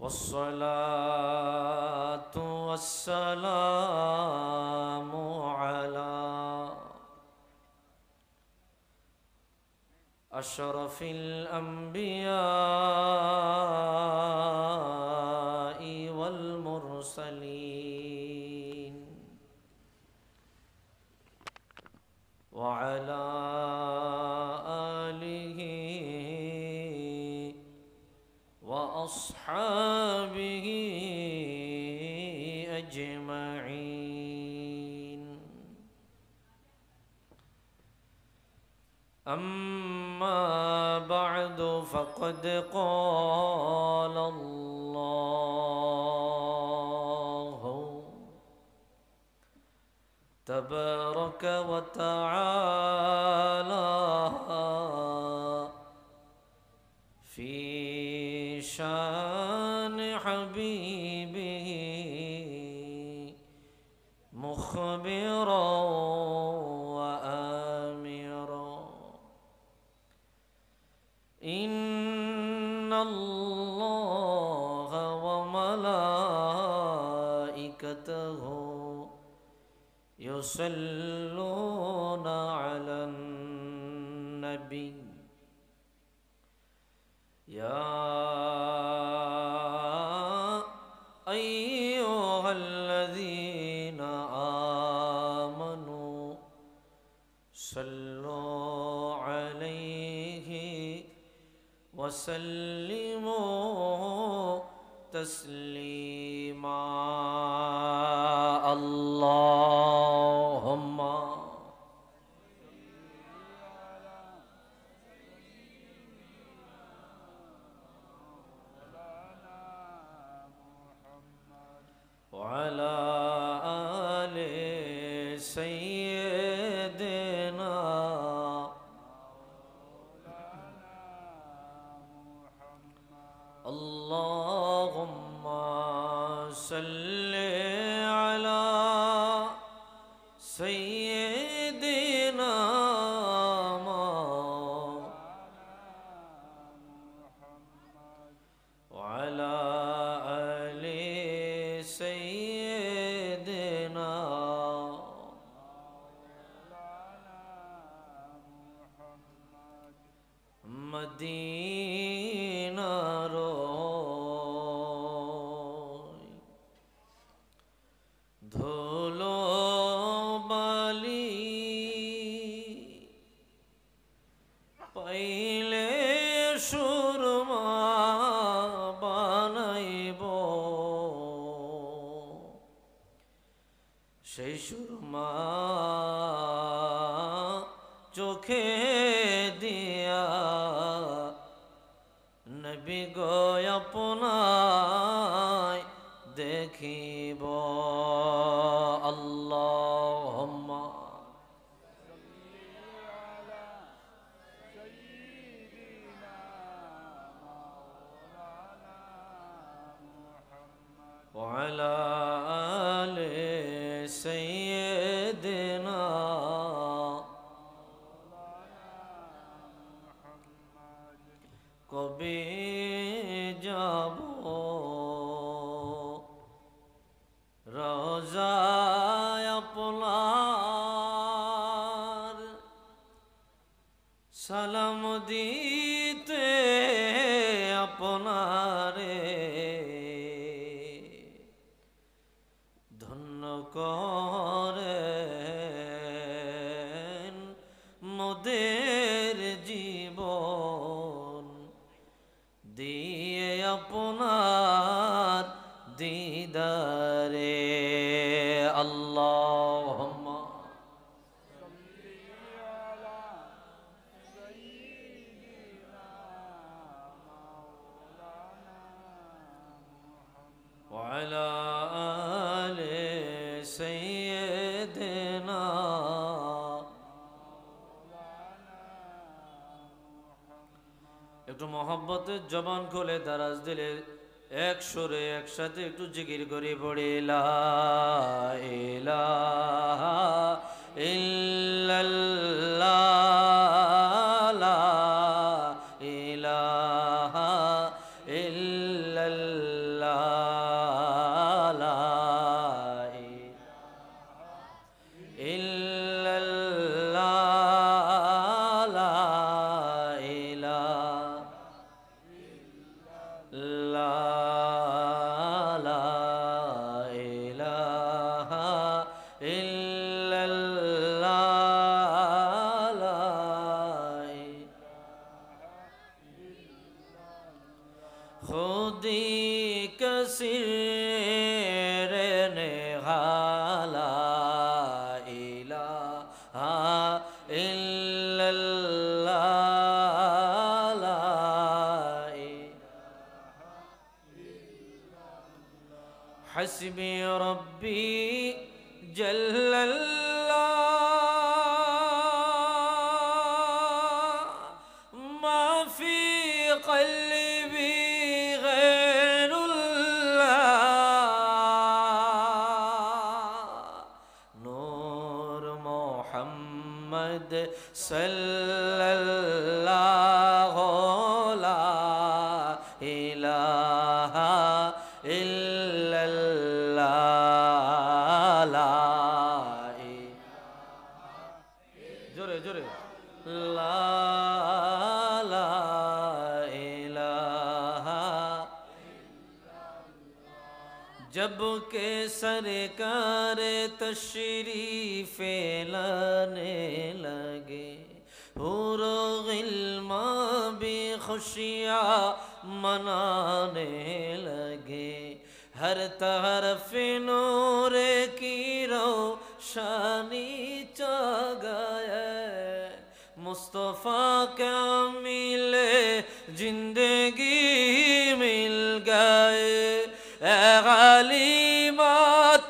والصلاة والسلام على أشرف الأنبياء والمرسلين وعلى آله وأصحابه أجمعين. أما بعد فقد قال الله تبارك وتعالى في شان حبيبه مخبرا وآمرا إن الله وملائكته يصلون على النبي يا أيها الذين آمنوا صلوا عليه وسلموا تسليما. اللهم وعلى آل سيدنا اللهم صل على سيدنا وعلى آل سيدنا مدينة روي ধুলো বালি পাইলে সুরমা বানাইব সেই সুরমা চোখে দিয়া নবী গো আপনায় দেখিব। আল্লাহুম্মা وعلى آل سيدنا কবে যাব রোজায় আপনার সালাম দিতে আপনারে ধন্য করেন মোদের জীবন দিয়ে আপনার দিদারে। আল্লাহুম্মা وعلى آل سيدنا একটু মহব্বতের জবান খুলে দারাজ দিলে এক সুরে একসাথে একটু জিকির করে পড়ে লা ইলাহা ইল্লাল্লাহ লা ইলাহা ইল্লাল্লাহ ইল্লাল্লাহ লা হাসবি রব্বি জাল্লাল্লাহ মা ফি কলবি গায়রুল্লাহ নূর মুহাম্মদ সাল্লাল্লাহু লা ইলাহা ইল্লাল্লাহ লা জোরে জোরে লা লা ইলাহা जब के सरकार तशरीफ लाने लगे हूर गिल्मा भी खुशियाँ मनाने लगे हर तरफ नूर की रोशनी छा गए मुस्तफ़ा क्या मिले जिंदगी मिल गए गालिमा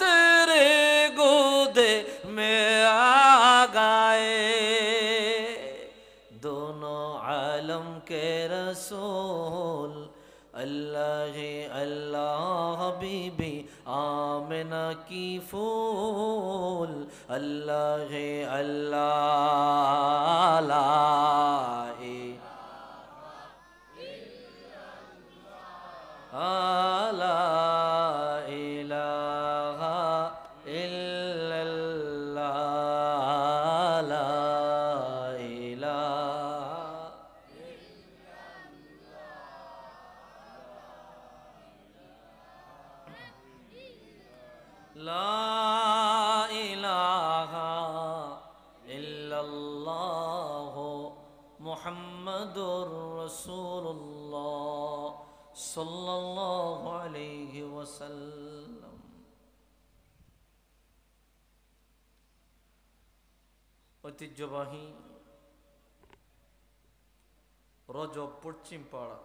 तेरे गोदे में आ गए दोनों आलम के रसूल अल्लाह अल्लाह बीबी आमिना की फूल अल्लाह अल्लाह ला ला इलाहा इल्लल्लाह ला इलाहा ला इलाहा इल्लल्लाह मुहम्मदुर रसूलुल्लाह सल्लल्लाहु अलैहि वसल्लम। ঐতিহ্যবাহী রজব পশ্চিম পাড়া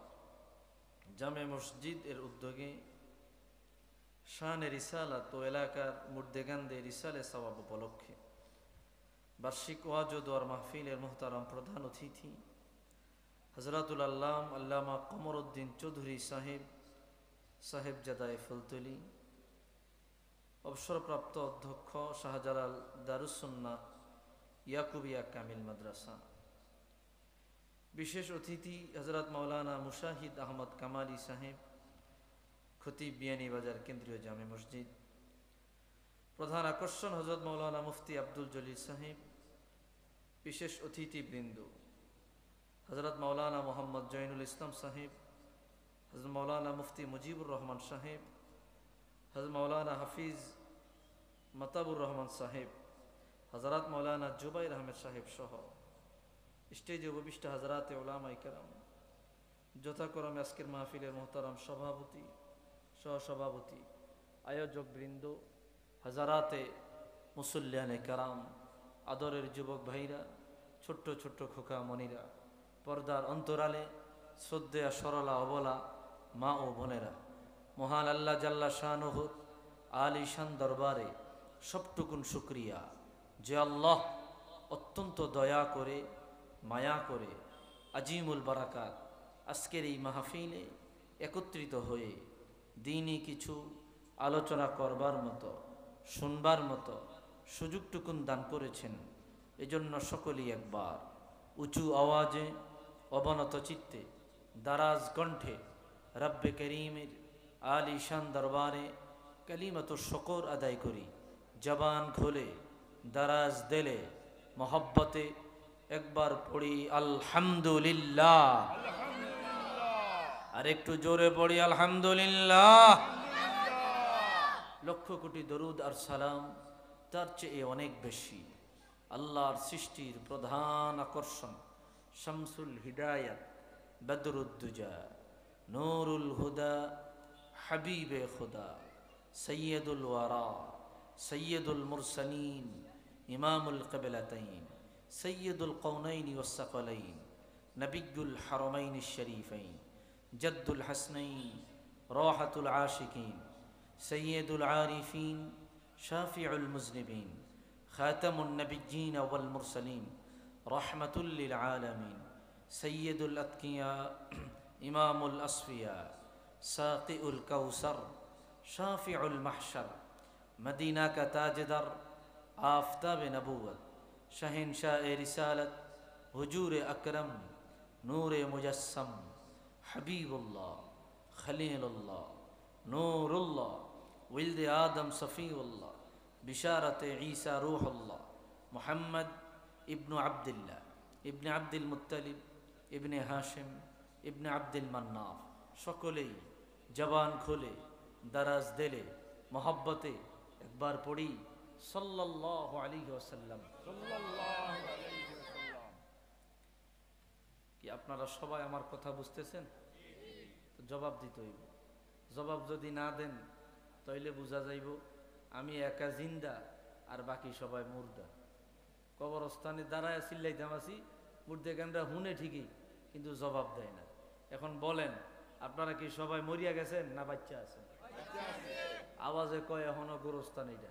জামে মসজিদ এর উদ্যোগে শানে রিসালাত ও এলাকার মুর্দেগানদের রিসালে সওয়াব উপলক্ষে বার্ষিক ওয়াজ ও দোয়ার মাহফিলের মুহতারাম প্রধান অতিথি হযরতুল আল্লাম আল্লামা কমরউদ্দিন চৌধুরী সাহেব জাদায়ে ফুলতলি অবসরপ্রাপ্ত অধ্যক্ষ শাহজালাল দারুস সুন্নাহ ইয়াকুবিয়া কামিল মাদ্রাসা বিশেষ অতিথি হযরত মাওলানা মুশাহিদ আহমদ কামালি সাহেব খতিব বিয়ানীবাজার কেন্দ্রীয় জামে মসজিদ প্রধান আকর্ষণ হযরত মাওলানা মুফতি আব্দুল জলিল সাহেব বিশেষ অতিথিবৃন্দ হযরত মাওলানা মোহাম্মদ জয়নুল ইসলাম সাহেব হযরত মাওলানা মুফতি মুজিবুর রহমান সাহেব হযরত মাওলানা হাফিজ মাতাবুর রহমান সাহেব হযরত মাওলানা জুবাইর আহমেদ সাহেব সহ স্টেজে উপবিষ্ট হযরত উলামায়ে কেরাম যথাক্রমে আজকের মাহফিলের মোহতারাম সভাপতি সহসভাপতি আয়োজক বৃন্দ হযরতে মুসল্লিয়ানে কেরাম আদরের যুবক ভাইরা ছোট্ট ছোট্ট খোকা মনিরা পর্দার অন্তরালে শ্রদ্ধেয়া সরলা অবলা মা ও বোনেরা মহান আল্লাহ জাল্লা শানুহুর আলিশান দরবারে সবটুকুন শুকরিয়া যে আল্লাহ অত্যন্ত দয়া করে মায়া করে আজিমুল বারাকাত আজকের এই মাহফিলে একত্রিত হয়ে দিনই কিছু আলোচনা করবার মতো শুনবার মতো সুযোগটুকুন দান করেছেন এজন্য সকলেই একবার উঁচু আওয়াজে অবনত চিত্তে দারাজ কণ্ঠে রব্বে করিমের আলিশান দরবারে কালিমাত শুকর আদায় করি জবান খুলে দারাজ দিলে মোহব্বতে একবার পড়ি আলহামদুলিল্লাহ আর একটু জোরে পড়ি আলহামদুলিল্লাহ লক্ষ কোটি দরুদ আর সালাম তার চেয়ে অনেক বেশি আল্লাহর সৃষ্টির প্রধান আকর্ষণ শামসুল হিদায়াত বদরুদ্দুজা নূরুল হুদা হাবিবে খুদা সৈয়দুল ওয়ারা সৈয়দুল মুরসালিন ইমামুল কিবলাতাইন সৈয়দুল কৌনাইনি ওয়াস-সাকলাইন, নবিয়্যুল হারামাইনিশ শরীফাইন, জাদ্দুল হাসনাইন, রাহাতুল আশিকিন, সৈয়দুল আরিফিন, শাফিউল মুজনিবিন, খাতামুন নবিয়্যিন ওয়াল মুরসালিন, রাহমাতুল লিল আলামিন, সৈয়দুল আতকিয়া, ইমামুল আসফিয়া, সাকিউল কাউসার, শাফিউল মাহশার, মদিনা কা তাজদার, আফতাব-এ নবুয়ত, শহনশাহ-এ রিসালত, হুজুর-এ আকরম, নূর-এ মুজস্সম, হাবিবুল্লাহ, খলিলুল্লাহ, নূরুল্লাহ, ওয়ালিদ-এ আদম সফিউল্লাহ, বিশারত-এ ঈসা রূহুল্লাহ, মুহাম্মদ ইবনু আবদুল্লাহ, ইবনে আব্দুল মুত্তালিব, ইবনে হাশিম, ইবনে আব্দুল মান্নাফ। সকলেই জবান খুলে দারাজ দিলে মোহব্বতে একবার পড়ি সাল্লাল্লাহু আলাইহি ওয়াসাল্লাম। কি আপনারা সবাই আমার কথা বুঝতেছেন? তো জবাব দিতে হইব। জবাব যদি না দেন তাইলে বোঝা যাইব আমি একা জিন্দা আর বাকি সবাই মুর্দা। কবরস্থানে দাঁড়ায় চিল্লাইতাম আছি, মুর্দে গানরা হুনে ঠিকই, কিন্তু জবাব দেয় না। এখন বলেন আপনারা কি সবাই মরিয়া গেছেন না বাচ্চা আছেন? আওয়াজে কয় এখনো গোরস্থান। এটা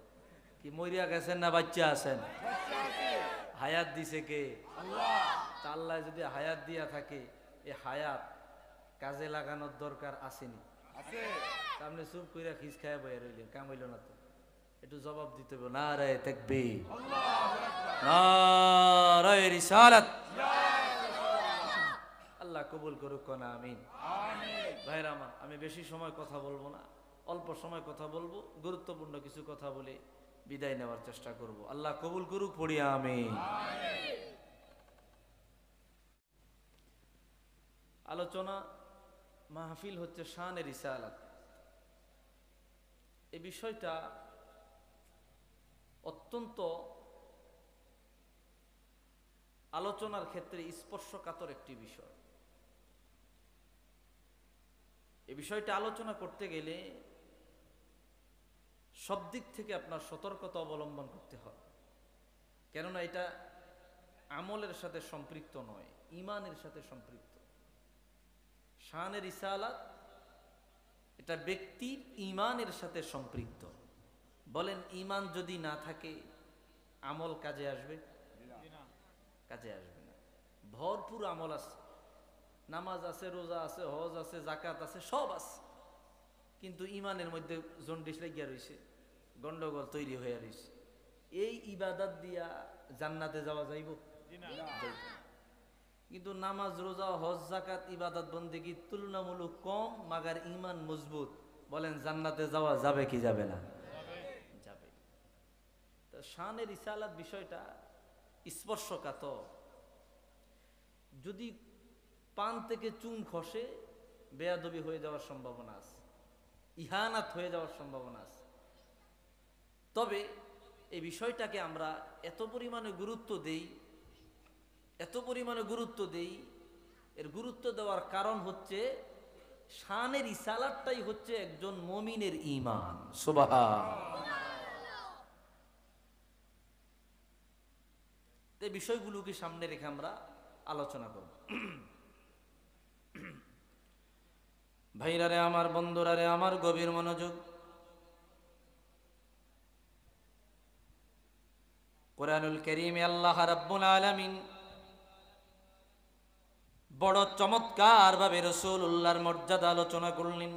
কি মরিয়া গেছেন না বাচ্চা আছেন? হায়াত দিছে কে? আল্লাহ যদি হায়াত দিয়া থাকে, এই হায়াত কাজে লাগানোর দরকার আসেনি? সামনে চুপ কইরা খিস খায়া বইয়া রইলেন, কাম হইল না তো। একটু জবাব দিতে হবে। নারায়ে তাকবীর, নারায়ে রিসালাত। আল্লাহ কবুল করুক না, আমিন। ভাইরা আমার, আমি বেশি সময় কথা বলবো না, অল্প সময় কথা বলবো, গুরুত্বপূর্ণ কিছু কথা বলে বিদায় নেওয়ার চেষ্টা করব। আল্লাহ কবুল করুক, পড়ি আমিন। আলোচনা মাহফিল হচ্ছে শান-এ রিসালাত। এই বিষয়টা অত্যন্ত আলোচনার ক্ষেত্রে স্পর্শকাতর একটি বিষয়। এই বিষয়টা আলোচনা করতে গেলে সব দিক থেকে আপনার সতর্কতা অবলম্বন করতে হয়। কেননা এটা আমলের সাথে সম্পৃক্ত নয়, ঈমানের সাথে সম্পৃক্ত। শান-এ রিসালাত এটা ব্যক্তির ঈমানের সাথে সম্পৃক্ত। বলেন, ঈমান যদি না থাকে আমল কাজে আসবে? কাজে আসবে না। ভরপুর আমল আছে, নামাজ আছে, রোজা আছে, হজ আছে, যাকাত আছে, সব আছে, কিন্তু ঈমানের মধ্যে জন্ডিস লাগিয়া রইছে, গন্ডগোল তৈরি হয়ে রইছে। এই ইবাদত দিয়া জান্নাতে যাওয়া যাইব? কিন্তু নামাজ, রোজা, হজ, যাকাত, ইবাদত বন্দেগী তুলনামূলক কম, মাগার ঈমান মজবুত। বলেন, জান্নাতে যাওয়া যাবে কি যাবে না? যাবে। তো শান-এ রিসালাত বিষয়টা স্পর্শকাতর। যদি পান থেকে চুন খসে বেয়াদবি হয়ে যাওয়ার সম্ভাবনা আছে, ইহানাত হয়ে যাওয়ার সম্ভাবনা আছে। তবে এই বিষয়টাকে আমরা এত পরিমাণে গুরুত্ব দেই, এত পরিমাণে গুরুত্ব দেই, এর গুরুত্ব দেওয়ার কারণ হচ্ছে শান-এ রিসালাতটাই হচ্ছে একজন মুমিনের ঈমান। সুবহানাল্লাহ। এই বিষয়গুলোকে সামনে রেখে আমরা আলোচনা করব। ভাইরারে আমার, বন্ধুরারে আমার, গভীর মনোযোগ। কুরআনুল কারীমে আল্লাহ রাব্বুল আলামিন বড় চমৎকার ভাবে রাসূলুল্লাহর মর্যাদা আলোচনা করলেন।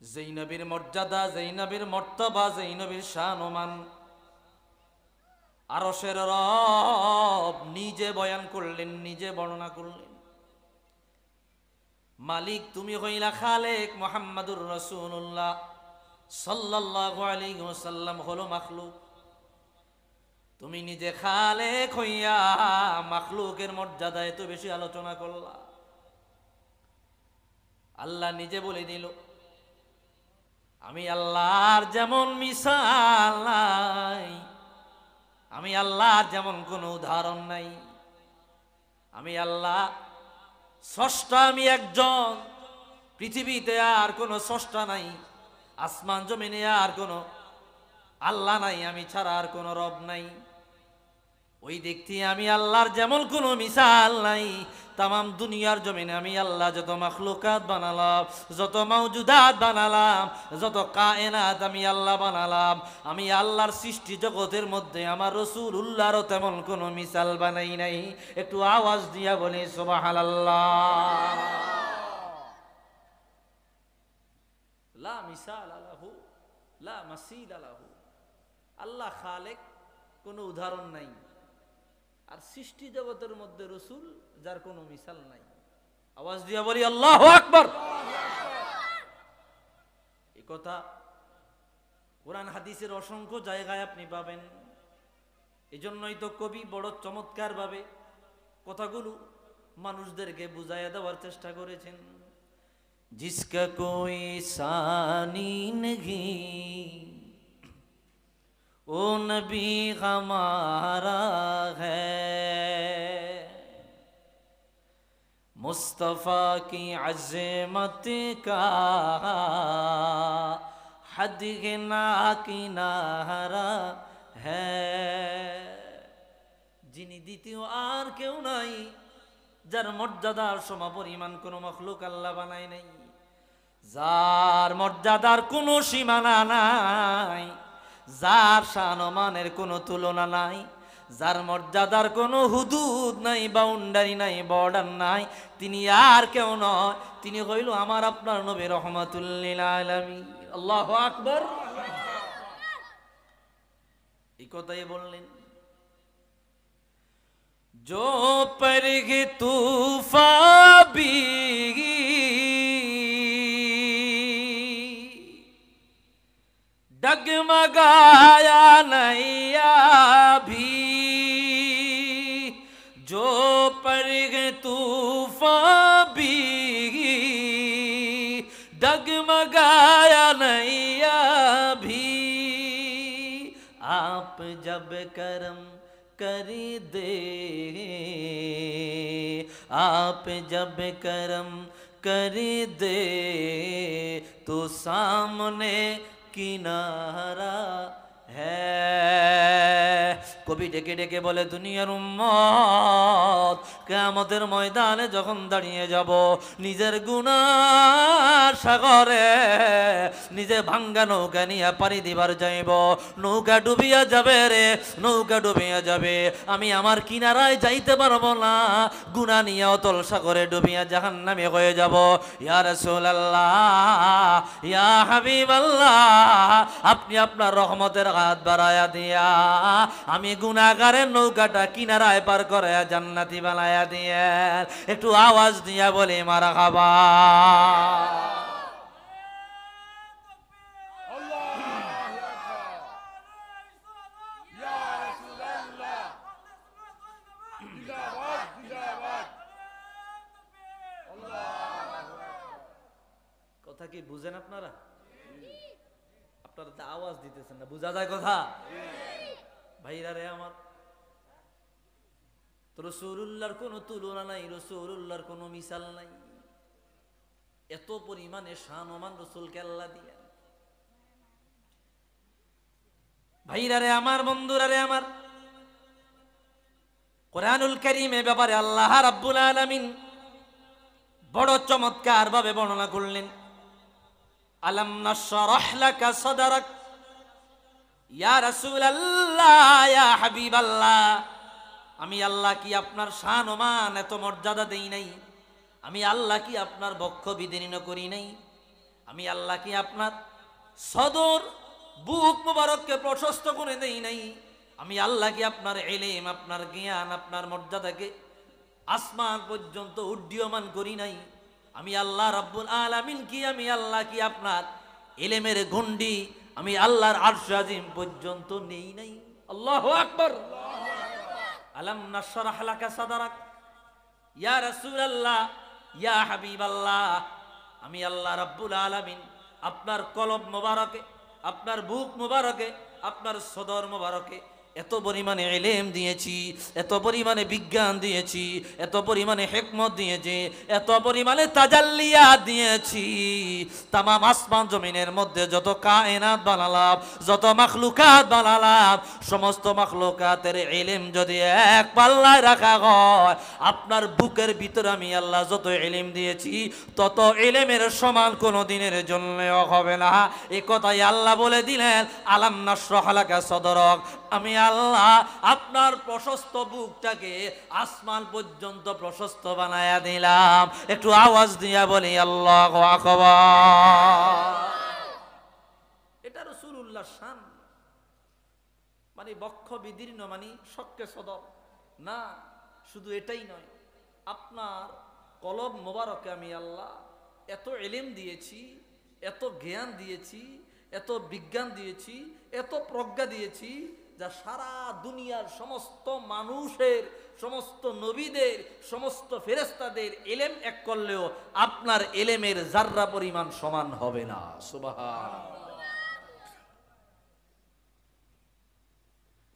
যেই নবীর মর্যাদা, যেই নবীর মর্তবা, যেই নবীর শান ও মান আরশের রব নিজে বয়ান করলেন, নিজে বর্ণনা করলেন। মালিক তুমি হইলা খালেক, মুহাম্মাদুর রাসূলুল্লাহ সাল্লাল্লাহু আলাইহি ওয়াসাল্লাম হলো মাখলুক। তুমি নিজে খালেক হইয়া মাখলুকের মর্যাদা এত বেশি আলোচনা করলা। আল্লাহ নিজে বলে দিল, আমি আল্লাহর যেমন মিসাল নাই, আমি আল্লাহর যেমন কোনো উদাহরণ নাই। আমি আল্লাহ স্রষ্টা, আমি একজন। পৃথিবীতে আর কোনো স্রষ্টা নাই, আসমান জমিনে আর কোনো আল্লাহ নাই, আমি ছাড়া আর কোনো রব নাই। ওই দেখতে আমি আল্লাহর যেমন কোনো মিসাল নাই। তামাম দুনিয়ার জমিনে আমি আল্লাহ যত মাখলুকাত বানালাম, যত মাওজুদাত বানালাম, যত কায়নাত আমি আল্লাহ বানালাম, আমি আল্লাহর সৃষ্টি জগতের মধ্যে আমার রাসূলুল্লাহরও তেমন কোনো মিসাল বানাই নাই। একটু আওয়াজ দিয়া বলি সুবহানাল্লাহ। লা মিসাল আলাহু লা মাসিল আলাহু। আল্লাহ খালেক, কোনো উদাহরণ নাই। আর সৃষ্টি জগতের মধ্যে রাসূল যার কোনো মিসাল নাই। আওয়াজ দিয়া বলি আল্লাহু আকবার। এই কথা কোরআন হাদিসের অসংখ্য জায়গায় আপনি পাবেন। এজন্যই তো কবি বড় চমৎকার ভাবে কথাগুলো মানুষদেরকে বুঝাইয়া দেওয়ার চেষ্টা করেছেন। জিসকা কোই সানি নেহি ओ नबी हमारा है, मुस्तफ़ा की अज़मत का हद ना किनारा है। যিনি দ্বিতীয় আর কেউ নাই, যার মর্যাদার সমপরিমাণ কোনো মখলুক আল্লাহ বানায় নাই, যার মর্যাদার কোনো সীমানা নাই, যার শানমানের কোনো তুলনা নাই, যার মর্যাদার কোনো হুদুদ নাই, বাউন্ডারি নাই, বর্ডার নাই, তিনি আর কেউ নয়, তিনি হইল আমার আপনার নবী রহমাতুল লিল আলামিন। আল্লাহু আকবার। এই কথাই বললেন, जो परग तूफा भी डगमगाया नैया भी, जो परग तूफा भी डगमगाया नैया भी, आप जब करम कर दे, आप जब करम कर दे, तो सामने किनारा है। কবি ডেকে ডেকে বলে, দুনিয়ার উম্মত কিয়ামতের ময়দানে যখন দাঁড়িয়ে যাব, নিজের গুনার সাগরে নিজে ভাঙ্গা নৌকা নিয়ে পাড়ি দিবার যাইব, নৌকা ডুবিয়া যাবে রে, নৌকা ডুবিয়া যাবে, আমি আমার কিনারায় যাইতে পারবো না, গুনাহ নিয়ে অতল সাগরে ডুবিয়া জাহান্নামে হয়ে যাব। ইয়া রাসূলুল্লাহ, ইয়া হাবিবাল্লাহ, আপনি আপনার রহমতের হাত বাড়ায়া দিয়া আমি গুনাহগারের নৌকাটা কিনারায় পার করে জান্নাতি বানায়া দিয়ে, একটু আওয়াজ দিয়া বলি মারহাবা। কথা কি বুঝেন আপনারা? আপনারা তো আওয়াজ দিতেছেন না, বুঝা যায় কথা? ভাইরা রে আমার, তো রাসূলুল্লাহর কোনো তুলনা নাই, রাসূলুল্লাহর কোনো মিসাল নাই। এত পরিমাণে শানমান রাসূলকে আল্লাহ দিলেন। ভাইরা রে আমার, বন্ধুরা রে আমার, কোরআনুল কারীমে ব্যাপারে আল্লাহ রাব্বুল আলামিন বড় চমৎকার ভাবে বর্ণনা করলেন। আলাম নাশরাহ লাকা সাদরাক, ইয়া রাসূলুল্লাহ, ইয়া হাবিবাল্লাহ, আমি আল্লাহ কি আপনার শান ও মান এত মর্যাদা দেই নাই? আমি আল্লাহ কি আপনার বক্ষ বিদীর্ণ করি নাই? আমি আল্লাহ কি আপনার সদর বুক মুবারককে প্রশস্ত করে দেই নাই? আমি আল্লাহ কি আপনার ইলম, আপনার জ্ঞান, আপনার মর্যাদাকে আসমান পর্যন্ত উড্ডীয়মান করি নাই? আমি আল্লাহ রাব্বুল আলামিন কি, আমি আল্লাহ কি আপনার ইলমের গণ্ডি আমি আল্লাহর আরশ আজিম পর্যন্ত নেই নাই? আল্লাহু আকবার। আলাম নাশরাহ লাকা সাদরাক, ইয়া রাসূলুল্লাহ, ইয়া হাবিবাল্লাহ, আমি আল্লাহ রাব্বুল আলামিন আপনার কলব মোবারকে, আপনার বুক মোবারকে, আপনার সদর মোবারকে এত পরিমাণে ইলম দিয়েছি, এত পরিমাণে বিজ্ঞান দিয়েছি, এত পরিমাণে হিকমত দিয়েছি, এত পরিমাণে তাজাল্লিয়াত দিয়েছি। তামাম আসমান জমিনের মধ্যে যত কায়নাত বানালাম, যত মাখলুকাত বানালাম, সমস্ত মাখলুকাতের ইলম যদি এক পাল্লায় রাখা হয়, আপনার বুকের ভিতরে আমি আল্লাহ যত ইলম দিয়েছি তত ইলমের সমান কোনো দিনের জন্যও হবে না। এই কথাই আল্লাহ বলে দিলেন, আলাম নাশরাহ লাকা সদরক। আমি আল্লাহ আপনার প্রশস্ত বুকটাকে আসমান পর্যন্ত প্রশস্ত বানায়া দিলাম। একটু আওয়াজ দিয়া বলি আল্লাহু আকবার। এটা রাসূলুল্লাহর শান। মানে বক্ষ বিদীর্ণ মানে শক্কে সদর না, শুধু এটাই নয়, আপনার কলব মোবারকে আমি আল্লাহ এত ইলম দিয়েছি, এত জ্ঞান দিয়েছি, এত বিজ্ঞান দিয়েছি, এত প্রজ্ঞা দিয়েছি, যা সারা দুনিয়ার সমস্ত মানুষের, সমস্ত নবীদের, সমস্ত ফেরেশতাদের ইলম এক করলেও আপনার ইলমের যাররা পরিমাণ সমান হবে না। সুবহানাল্লাহ।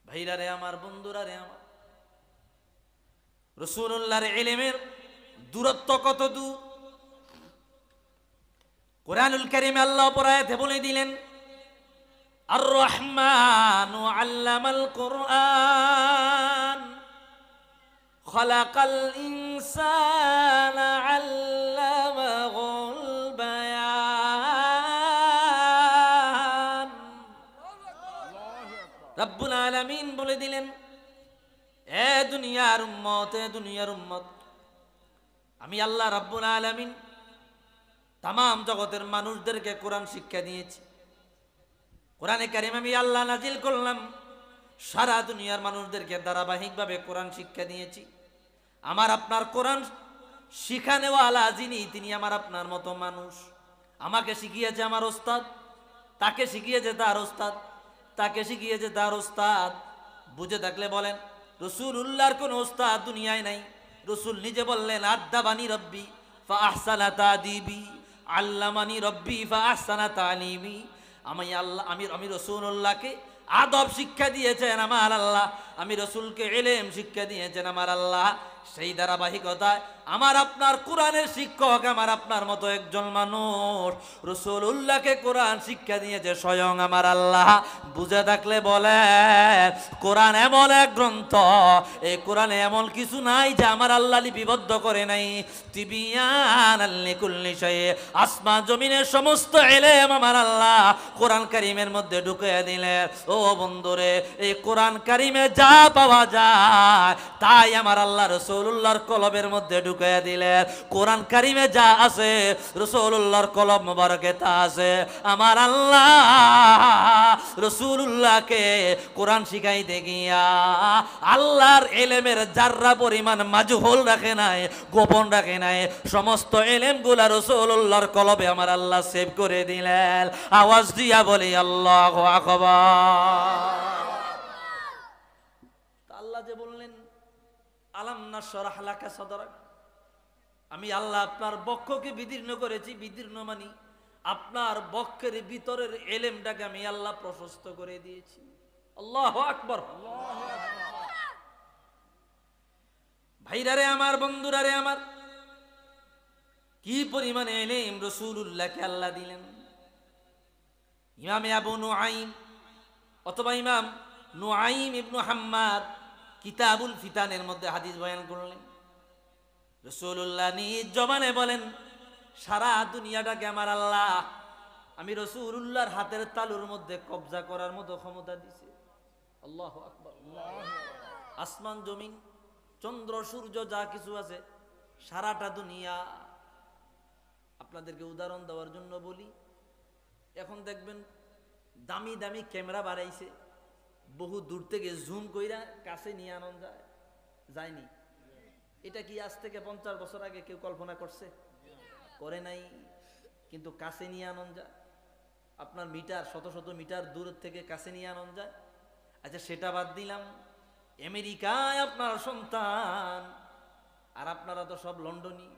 ভাইরা রে আমার, বন্ধুরা রে আমার, রাসূলুল্লাহর ইলমের দূরত্ব কত দূর! কুরআনুল কারীমে আল্লাহ পরায়াতে বলে দিলেন, আর রহমানু আল্লামাল কুরআন খালাকাল ইনসানা আল্লামাহুল বায়ান। রব্বুল আলামিন বলে দিলেন, এ দুনিয়ার উম্মত, এ দুনিয়ার উম্মত, আমি আল্লাহ রব্বুল আলামিন তামাম জগতের মানুষদেরকে কোরআন শিক্ষা দিয়েছি। কোরআনে কারীম আমি আল্লাহ নাজিল করলাম, সারা দুনিয়ার মানুষদেরকে ধারাবাহিকভাবে কোরআন শিক্ষা দিয়েছি। আমার আপনার কোরআন শিখানেওয়ালা যিনি, তিনি আমার আপনার মতো মানুষ। আমাকে শিখিয়েছে আমার ওস্তাদ, তাকে শিখিয়েছে তার ওস্তাদ, তাকে শিখিয়েছে তার ওস্তাদ। বুঝে থাকলে বলেন, রাসূলুল্লাহর কোন ওস্তাদ দুনিয়ায় নাই। রাসূল নিজে বললেন, আদ্দাবানি রব্বি ফা আহসানা তাদিবি, আল্লামানি রব্বি ফা আহসানা তালিমি। আমি রাসূলুল্লাহকে আদব শিক্ষা দিয়েছেন আমার আল্লাহ, আমি রাসূলকে ইলম শিক্ষা দিয়েছেন আমার আল্লাহ। সেই ধারাবাহিকতায় আমার আপনার কোরআনের শিক্ষক আমার আপনার মতো একজন মানুষ, রাসূলুল্লাহকে কোরআন শিক্ষা দিয়েছে স্বয়ং আমার আল্লাহ। বুঝে থাকলে বলে, কোরআন এমন এক গ্রন্থ, এই কোরআনে এমন কিছু নাই যে আমার আল্লাহ লিপিবদ্ধ করে নাই। তিবিয়ানাল লিকুল্লি শাই, আসমান জমিনের সমস্ত ইলম আমার আল্লাহ কোরআন কারীমের মধ্যে ঢুকিয়ে দিলেন। ও বন্ধুরে, এই কোরআন কারীমে যা পাওয়া যায় তাই আমার আল্লাহ রাসূলুল্লাহর কলবের মধ্যে ঢুকিয়ে দিলেন। কোরআন কারীমে যা আছে রাসূলুল্লাহর কলব মোবারকে তা আছে। আমার আল্লাহ রাসূলুল্লাহকে কোরআন শিখাইতে গিয়া আল্লাহর ইলমের যাররা পরিমাণ মাজহুল রাখে নাই, গোপন রাখে নাই। সমস্ত ইলমগুলা রাসূলুল্লাহর কলবে আমার আল্লাহ সেভ করে দিলেন। আওয়াজ দিয়া বলি আল্লাহু আকবার। আল্লাহ যে বললেন, আলাম নাশরাহ লাকা সদরাক, আমি আল্লাহ আপনার বক্ষকে বিদীর্ণ করেছি। বিদীর্ণ মানে আপনার বক্ষের ভিতরের ইলমটাকে আমি আল্লাহ প্রশস্ত করে দিয়েছি। আল্লাহু আকবার। ভাইরারে আমার, বন্ধুরারে আমার, কি পরিমাণে ইলম রাসূলুল্লাহকে আল্লাহ দিলেন। ইমাম আবু নুআইম অথবা ইমাম নুআইম ইবনে হাম্মাদ কিতাবুল ফিতানের মধ্যে হাদিস বয়ান করলেন, রাসূলুল্লাহ নিজ জবানে বলেন, সারা দুনিয়াটাকে আমার আল্লাহ আমি রাসূলুল্লাহর হাতের তালুর মধ্যে কবজা করার মতো ক্ষমতা দিয়েছে। আল্লাহু আকবার। আসমান জমিন, চন্দ্র সূর্য যা কিছু আছে, সারাটা দুনিয়া। আপনাদেরকে উদাহরণ দেওয়ার জন্য বলি, এখন দেখবেন দামি দামি ক্যামেরা বাড়াইছে, বহু দূর থেকে জুম কইরা কাছে নিয়ে আনন যায়, যায়নি? এটা কি আজ থেকে 50 বছর আগে কেউ কল্পনা করছে? করে নাই। কিন্তু কাছে নিয়ে আনন যায়, আপনার মিটার, শত শত মিটার দূর থেকে কাছে নিয়ে আনন যায়। আচ্ছা, সেটা বাদ দিলাম, আমেরিকায় আপনার সন্তান, আর আপনারা তো সব লন্ডনী।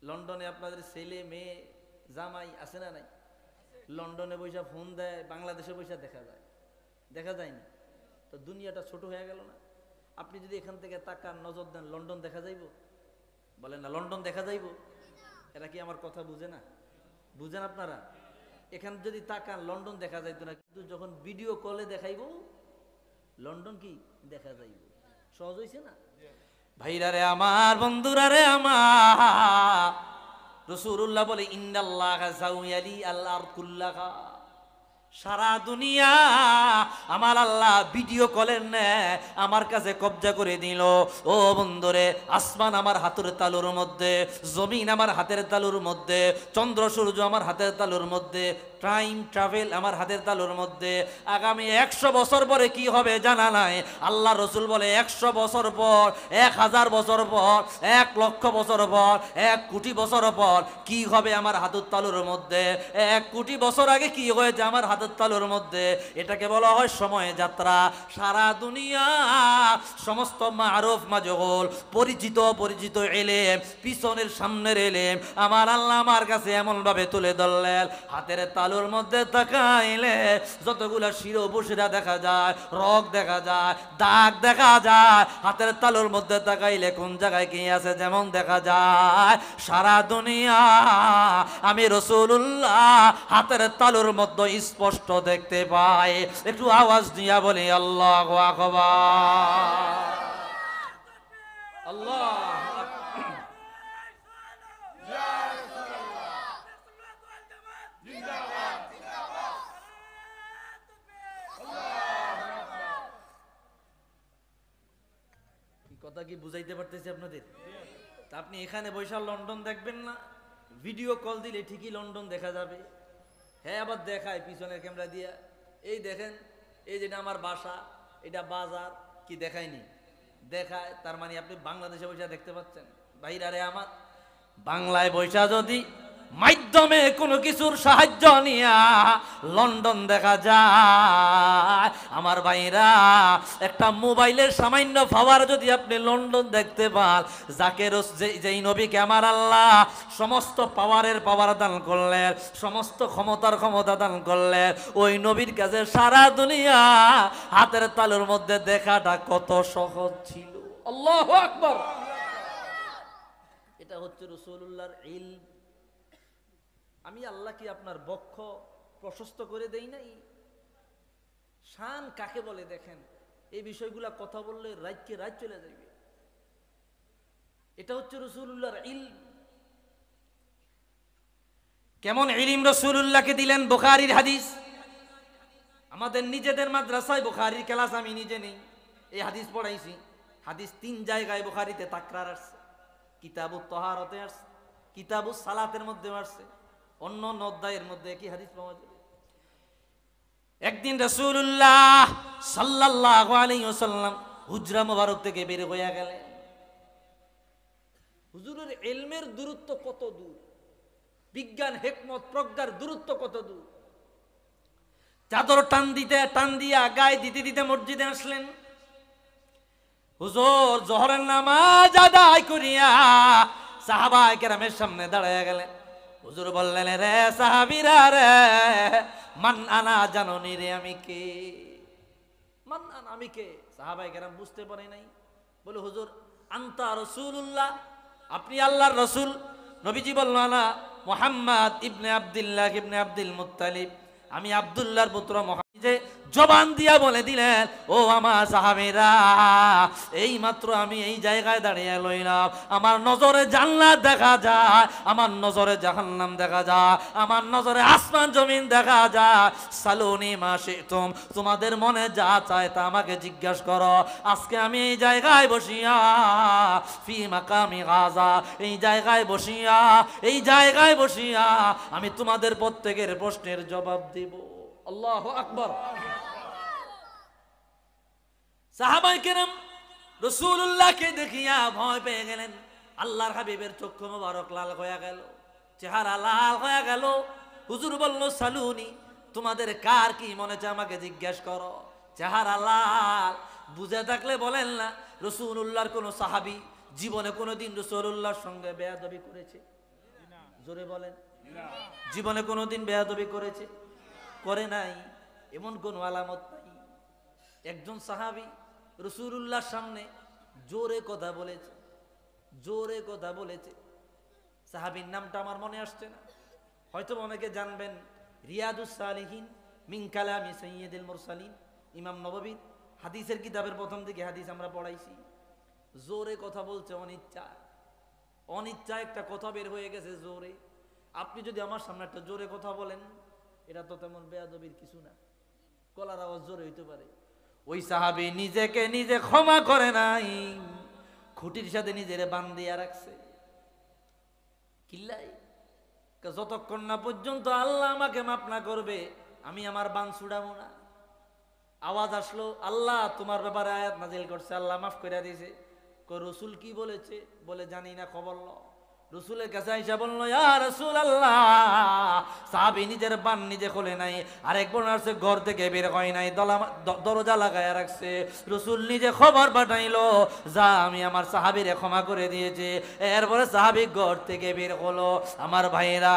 লন্ডনে আপনাদের ছেলে মেয়ে জামাই আছে না নাই? লন্ডনে বৈশা ফোন দেয়, বাংলাদেশে বৈশা দেখা যায়, দেখা যায়নি? তো দুনিয়াটা ছোট হয়ে গেল না? আপনি যদি এখান থেকে তাকান, নজর দেন, লন্ডন দেখা যাইব? বলেন না, লন্ডন দেখা যাইব? এরা কি আমার কথা বুঝে না? বুঝেন আপনারা? এখান যদি তাকান লন্ডন দেখা যাইতো না, কিন্তু যখন ভিডিও কলে দেখাইব লন্ডন কি দেখা যাইব। সহজ হয়েছে না? ভাইরা রে আমার, বন্ধুরা রে আমার, রাসূলুল্লাহ বলে ইন্নাল্লাহা যাওয়ালি আল আরদ কুল্লাহা, সারা দুনিয়া আমার আল্লাহ ভিডিও কলের নে আমার কাছে কবজা করে দিল। ও বন্ধুরে, আসমান আমার হাতের তালুর মধ্যে, জমিন আমার হাতের তালুর মধ্যে, চন্দ্র সূর্য আমার হাতের তালুর মধ্যে, টাইম ট্রাভেল আমার হাতের তালুর মধ্যে। আগামী 100 বছর পরে কি হবে জানা নাই। আল্লাহ রসুল বলে 100 বছর পর, 1000 বছর পর, 1 লক্ষ বছর পর, 1 কোটি বছর পর কি হবে আমার হাতের তালুর মধ্যে। 1 কোটি বছর আগে কি হয়েছে আমার হাতের তালুর মধ্যে। এটাকে বলা হয় সময় যাত্রা। সারা দুনিয়া সমস্ত মারুফ মাজহুল, পরিচিত অপরিচিত ইলম, পিছনের সামনের ইলম আমার আল্লাহ আমার কাছে এমন ভাবে তুলে ধরলেন, হাতের তালুর মধ্যে তাকাইলে যতগুলা শিরোপশিরা দেখা যায়, রগ দেখা যায়, দাগ দেখা যায়। হাতের তালুর মধ্যে তাকাইলে কোন জায়গায় কি আছে যেমন দেখা যায়। সারা দুনিয়া আমি রাসূলুল্লাহ হাতের তালুর মধ্যে স্পষ্ট দেখতে পাই। একটু আওয়াজ দিয়া বলি আল্লাহু আকবার। আল্লাহ কথা কি বুঝাইতে পারতেছি আপনাদের? আপনি এখানে বৈশাল লন্ডন দেখবেন না, ভিডিও কল দিলে ঠিকই লন্ডন দেখা যাবে। হ্যাঁ, আবার দেখায় পিছনের ক্যামেরা দিয়া, এই দেখেন, এই যেটা আমার বাসা, এটা বাজার, কি দেখায়নি? দেখায়। তার মানে আপনি বাংলাদেশে বৈশা দেখতে পাচ্ছেন। ভাইরা রে আমার, বাংলায় বৈশা যদি মাধ্যমে কোনো কিছুর সাহায্য নিয়া লন্ডন দেখা যায়, আমার ভাইরা একটা মোবাইলের সামান্য পাওয়ার যদি আপনি লন্ডন দেখতে পান, যাকে যেই নবীকে আমার আল্লাহ সমস্ত পাওয়ারের পাওয়ার দান করলেন, সমস্ত ক্ষমতার ক্ষমতা দান করলেন, ওই নবীর কাছে সারা দুনিয়া হাতের তালুর মধ্যে দেখাটা কত সহজ ছিল। আল্লাহু আকবার। এটা হচ্ছে রাসূলুল্লাহর ইলম। আমি আল্লাহ কি আপনার বক্ষ প্রশস্ত করে দেই নাই? শান কাকে বলে দেখেন, এই বিষয়গুলা কথা বললে রাতকে রাত চলে যাবে। এটা হচ্ছে রাসূলুল্লাহর ইলম। কেমন ইলম রাসূলুল্লাহকে দিলেন? বুখারীর হাদিস। আমাদের নিজেদের মাদ্রাসায় বুখারীর ক্লাস আমি নিজে নেই, এই হাদিস পড়াইছি। হাদিস 3 জায়গায় বুখারীতে তাকরার আসছে। কিতাবুত তাহারাতে আসছে, কিতাবুস সালাতের মধ্যে আসছে, অন্য অধ্যায়ের মধ্যে কি হাদিস পাওয়া যাবে। একদিন রাসূলুল্লাহ সাল্লাল্লাহু আলাইহি ওয়াসাল্লাম হুজরা মুবারক থেকে বের হয়ে গেলেন। হুজুরের ইলমের দূরত্ব কত দূর, বিজ্ঞান হিকমত প্রজ্ঞার দূরত্ব কত দূর। চাদর টান দিয়া গায়ে দিতে দিতে মসজিদে আসলেন। হুজুর জোহরের নামাজ আদায় করিয়া সাহাবায়ে কেরামের সামনে দাঁড়ায়া গেলেন। হুজুর বললেন, রে সাহাবীরা রে, মান আনা, জানোনি রে আমি কে? মান আনা, আমি কে? সাহাবায়ে কেরাম বুঝতে পারে নাই। বলে, হুজুর আনতা রাসূলুল্লাহ, আপনি আল্লাহর রাসূল। নবীজি বলল, না মুহাম্মদ ইবনে আব্দুল্লাহ ইবনে আব্দুল মুত্তালিব, আমি আব্দুল্লাহর পুত্র মুহাম্মদ। যে জবান দিয়া বলে দিলেন, ও আমার সাহাবীরা, এই মাত্র আমি এই জায়গায় দাঁড়িয়ে লইলাম, আমার নজরে জান্নাত দেখা যায়, আমার নজরে জাহান্নাম দেখা যায়, আমার নজরে আসমান জমিন দেখা যায়। সালুনি মা শিতুম, তোমাদের মনে যা চায় তা আমাকে জিজ্ঞাসা করো। আজকে আমি এই জায়গায় বসিয়া, ফি মাকামি গাজা, এই জায়গায় বসিয়া, এই জায়গায় বসিয়া আমি তোমাদের প্রত্যেকের প্রশ্নের জবাব দেব। আল্লাহু আকবার। সাহাবায়ে কেরাম রাসূলুল্লাহকে দেখিয়া ভয় পেয়ে গেলেন। আল্লাহর হাবিবের চক্ষু মোবারক লাল হয়ে গেল, চেহারা লাল হয়ে গেল। হুজুর বলল, সালুনি, তোমাদের কার কি মনে চায় আমাকে জিজ্ঞাসা করো। চেহারা লাল, বুঝে থাকলে বলেন না। রাসূলুল্লাহর কোন সাহাবী জীবনে কোনোদিন রাসূলুল্লাহর সঙ্গে বেয়াদবি করেছে? জোরে বলেন। জীবনে কোনোদিন বেয়াদবি করেছে? করে নাই, এমন কোন আলামত নাই। একজন সাহাবী রাসূলুল্লাহর সামনে জোরে কথা বলেছে, জোরে কথা বলেছে। সাহাবীর নামটা আমার মনে আসছে না, হয়তো অনেকে জানবেন। রিয়াদুস সালিহিন মিন কালামি সাইয়্যিদুল মুরসালিন, ইমাম নববী হাদিসের কিতাবের প্রথম দিকে হাদিস আমরা পড়াইছি। জোরে কথা বলছে, অনিচ্ছা একটা কথা বের হয়ে গেছে জোরে। আপনি যদি আমার সামনে একটা জোরে কথা বলেন, এটা তো তেমন বেয়াদবির কিছু না, গলার আওয়াজ জোরে হইতে পারে। ওই সাহাবী নিজেকে নিজে ক্ষমা করে নাই, খুঁটির সাথে নিজের বান্ধিয়া রাখছে। কিল্লাই, যতক্ষণ না পর্যন্ত আল্লাহ আমাকে মাফ না করবে আমি আমার বান ছুড়াবো না। আওয়াজ আসলো, আল্লাহ তোমার ব্যাপারে আয়াত নাজিল করছে, আল্লাহ মাফ করে দিয়েছে। রসুল কি বলেছে? বলে জানি না, খবর ল। রসুলের কাছে আইসা বললো, ইয়া রাসূলুল্লাহ, সাহাবী নিজের বান নিজে খোলে নাই, আরেক বোন আসছে ঘর থেকে বের হয় নাই, দরজা লাগায় রাখছে। রসুল নিজে খবর পাঠাইলো, যা আমি আমার সাহাবীরে ক্ষমা করে দিয়েছি। এরপরে সাহাবী ঘর থেকে বের হলো। আমার ভাইরা,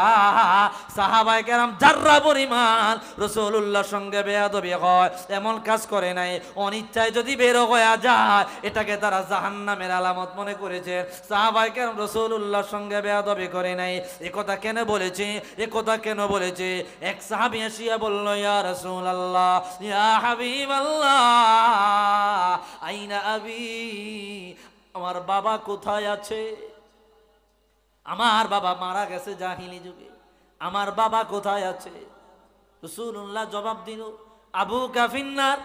সাহাবায়ে কেরাম যাররা পরিমাণ রাসূলুল্লাহর সঙ্গে বেয়াদবি হয় এমন কাজ করে নাই। অনিচ্ছায় যদি বের হয়ে যায় এটাকে তারা জাহান্নামের আলামত মনে করেছে। সাহাবায়ে কেরাম রাসূলুল্লাহর সঙ্গে বেয়াদবি করে নাই। এ কথা কেন বলেছে? এ কথা কেন বলেছে? এক সাহাবী আসিয়া বলল, ইয়া রাসূলুল্লাহ, ইয়া হাবিবাল্লাহ, আইনা আবি, আমার বাবা কোথায় আছে? আমার বাবা মারা গেছে জাহিলি যুগে, আমার বাবা কোথায় আছে? রাসূলুল্লাহ জবাব দিল, আবুকা ফিন্নার,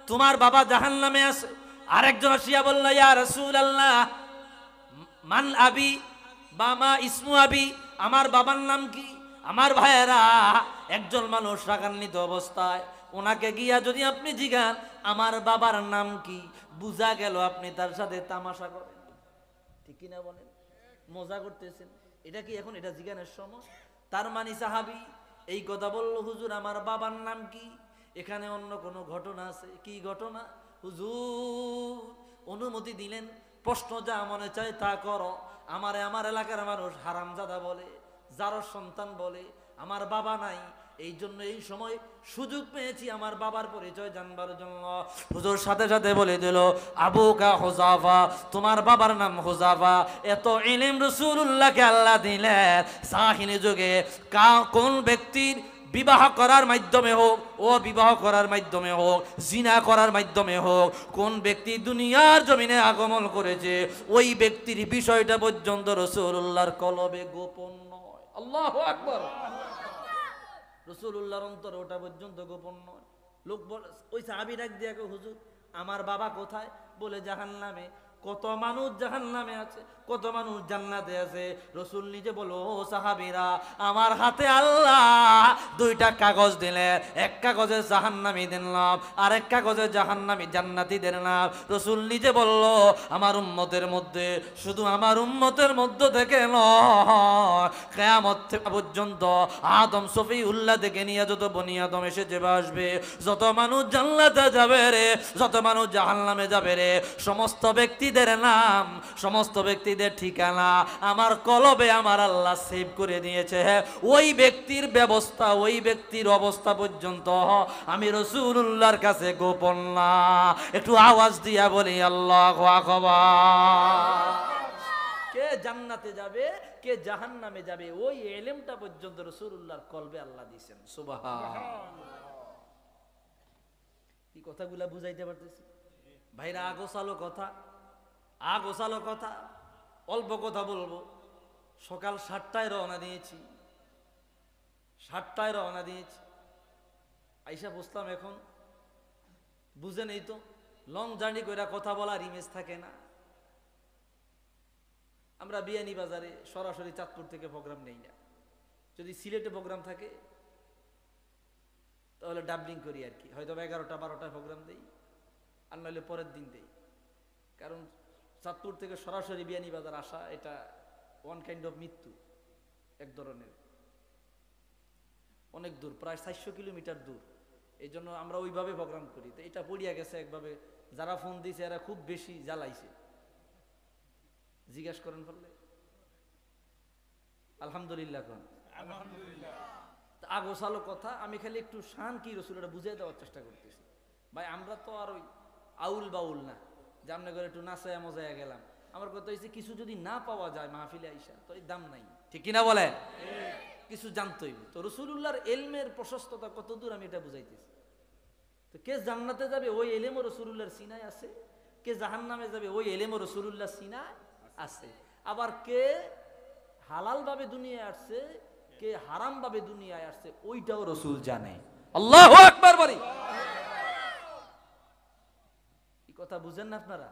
তোমার বাবা জাহান্নামে আছে। আরেকজন আসিয়া বলল, ইয়া রাসূলুল্লাহ, মান আবি বা মা ইসমু আবি, আমার বাবার নাম কি? আমার ভাইয়েরা, একজন মানুষ রাগান্বিত অবস্থায়, ওনাকে গিয়া যদি আপনি জিজ্ঞান আমার বাবার নাম কি, বুঝা গেল আপনি তার সাথে তামাশা করেন। ঠিক কিনা বলেন? মজা করতেছেন। এটা কি এখন এটা জিজ্ঞানের সময়? তার মানে সাহাবী এই কথা বলল, হুজুর আমার বাবার নাম কি? এখানে অন্য কোনো ঘটনা আছে? কি ঘটনা? হুজুর অনুমতি দিলেন, প্রশ্ন যা মনে চায় তা করো। আমার এলাকার মানুষ হারামজাদা বলে, জারর সন্তান বলে, আমার বাবা নাই, এই জন্য এই সময় সুযোগ পেয়েছি আমার বাবার পরিচয় জানবার জন্য। হুজুর সাথে সাথে বলে দিল, আবুকা হুযাফা, তোমার বাবার নাম হুযাফা। এত ইলম রাসূলুল্লাহকে আল্লাহ দিলেন, সাহিনী যুগে কোন ব্যক্তির বিবাহ করার মাধ্যমে হোক, ও বিবাহ করার মাধ্যমে হোক, জিনা করার মাধ্যমে হোক, কোন ব্যক্তি দুনিয়ার জমিনে আগমন করেছে ওই ব্যক্তির বিষয়টা পর্যন্ত রাসূলুল্লাহর কলবে গোপন নয়। আল্লাহু আকবার। রাসূলুল্লাহর অন্তরে ওটা পর্যন্ত গোপন নয়। লোক বলে, ওই সাহাবী ডাক দিয়া কয়, হুজুর আমার বাবা কোথায়? বলে জাহান্নামে। কত মানুষ জাহান্নামে আছে, কত মানুষ জান্নাতে আছে। রাসূল নিজে বলো, ও সাহাবীরা, আমার হাতে আল্লাহ দুইটা কাগজ দিলেন, এক কাগজে জাহান্নামী দিলাম, আরেক কাগজে জাহান্নামী জান্নাতীদের নাম। রাসূল নিজে বলল, আমার উম্মতের মধ্যে, শুধু আমার উম্মতের মধ্য থেকে নয়, কিয়ামত পর্যন্ত আদম সফিউল্লাহ থেকে নিয়ে যত বনি আদম এসে যাবে আসবে, যত মানুষ জান্নাতে যাবে রে, যত মানুষ জাহান্নামে যাবে রে, সমস্ত ব্যক্তিদের নাম, সমস্ত ব্যক্তিদের ঠিকানা আমার কলবে আমার আল্লাহ সেভ করে দিয়েছে। ওই ব্যক্তির ব্যবস্থা, ওই ব্যক্তির অবস্থা পর্যন্ত আমি রাসূলুল্লাহর কাছে গোপন না। একটু আওয়াজ দিয়া বলি আল্লাহু আকবার। কে জান্নাতে যাবে, কে জাহান্নামে যাবে, ওই ইলমটা পর্যন্ত রাসূলুল্লাহর কলবে আল্লাহ দিয়েছেন। সুবহানাল্লাহ। কি কথাগুলা বুঝাইতে পারতেছি ভাইরা? আগোছালো কথা, আগোছালো কথা, অল্প কথা বলবো। সকাল 7টায় রওনা দিয়েছি, 7টায় রওনা দিয়েছি, আইসা বসলাম এখন। বুঝে নেই তো, লং জার্নি করে কথা বলার ইমেজ থাকে না। আমরা বিয়ানীবাজারে সরাসরি চাঁদপুর থেকে প্রোগ্রাম নেই না, যদি সিলেটে প্রোগ্রাম থাকে তাহলে ডাবলিং করি আর কি, হয়তো 11টা 12টায় প্রোগ্রাম দেই, আর নাহলে পরের দিন দেই। কারণ চাঁদপুর থেকে সরাসরি বিয়ানীবাজার আসা এটা ওয়ান কাইন্ড অফ মৃত্যু, এক ধরনের, অনেক দূর, প্রায় 400 কিলোমিটার দূর। এই জন্য আমরা ওইভাবে প্রোগ্রাম করি। তো এটা পড়িয়া গেছে একভাবে, যারা ফোন দিয়েছে এরা খুব বেশি জ্বালাইছে, জিজ্ঞাসা করেন ফেললে আলহামদুলিল্লাহ কোন আলহামদুলিল্লাহ। আগোছালো কথা, আমি খালি একটু শান কি রাসূলটা বুঝিয়ে দেওয়ার চেষ্টা করতেছি। ভাই আমরা তো আর ওই আউল বাউল না যে আপনার ঘরে একটু নাচায়া মজায়া গেলাম। আমার কথা হচ্ছে কিছু যদি না পাওয়া যায় মাহফিলে আইসা তো এই দাম নাই, ঠিক কিনা বলে? কিছু জানতই তো রাসূলুল্লাহর ইলমের প্রশস্ততা কত দূর আমি এটা বুঝাইতেছি। তো কে জান্নাতে যাবে ওই ইলম রাসূলুল্লাহর সিনায় আছে, কে জাহান্নামে যাবে ওই ইলম রাসূলুল্লাহর সিনায় আছে। আবার কে হালাল ভাবে দুনিয়ায় আসছে, কে হারাম ভাবে দুনিয়ায় আসছে ওইটাও রাসূল জানে। আল্লাহু আকবার বলি। এই কথা বুঝেন না আপনারা?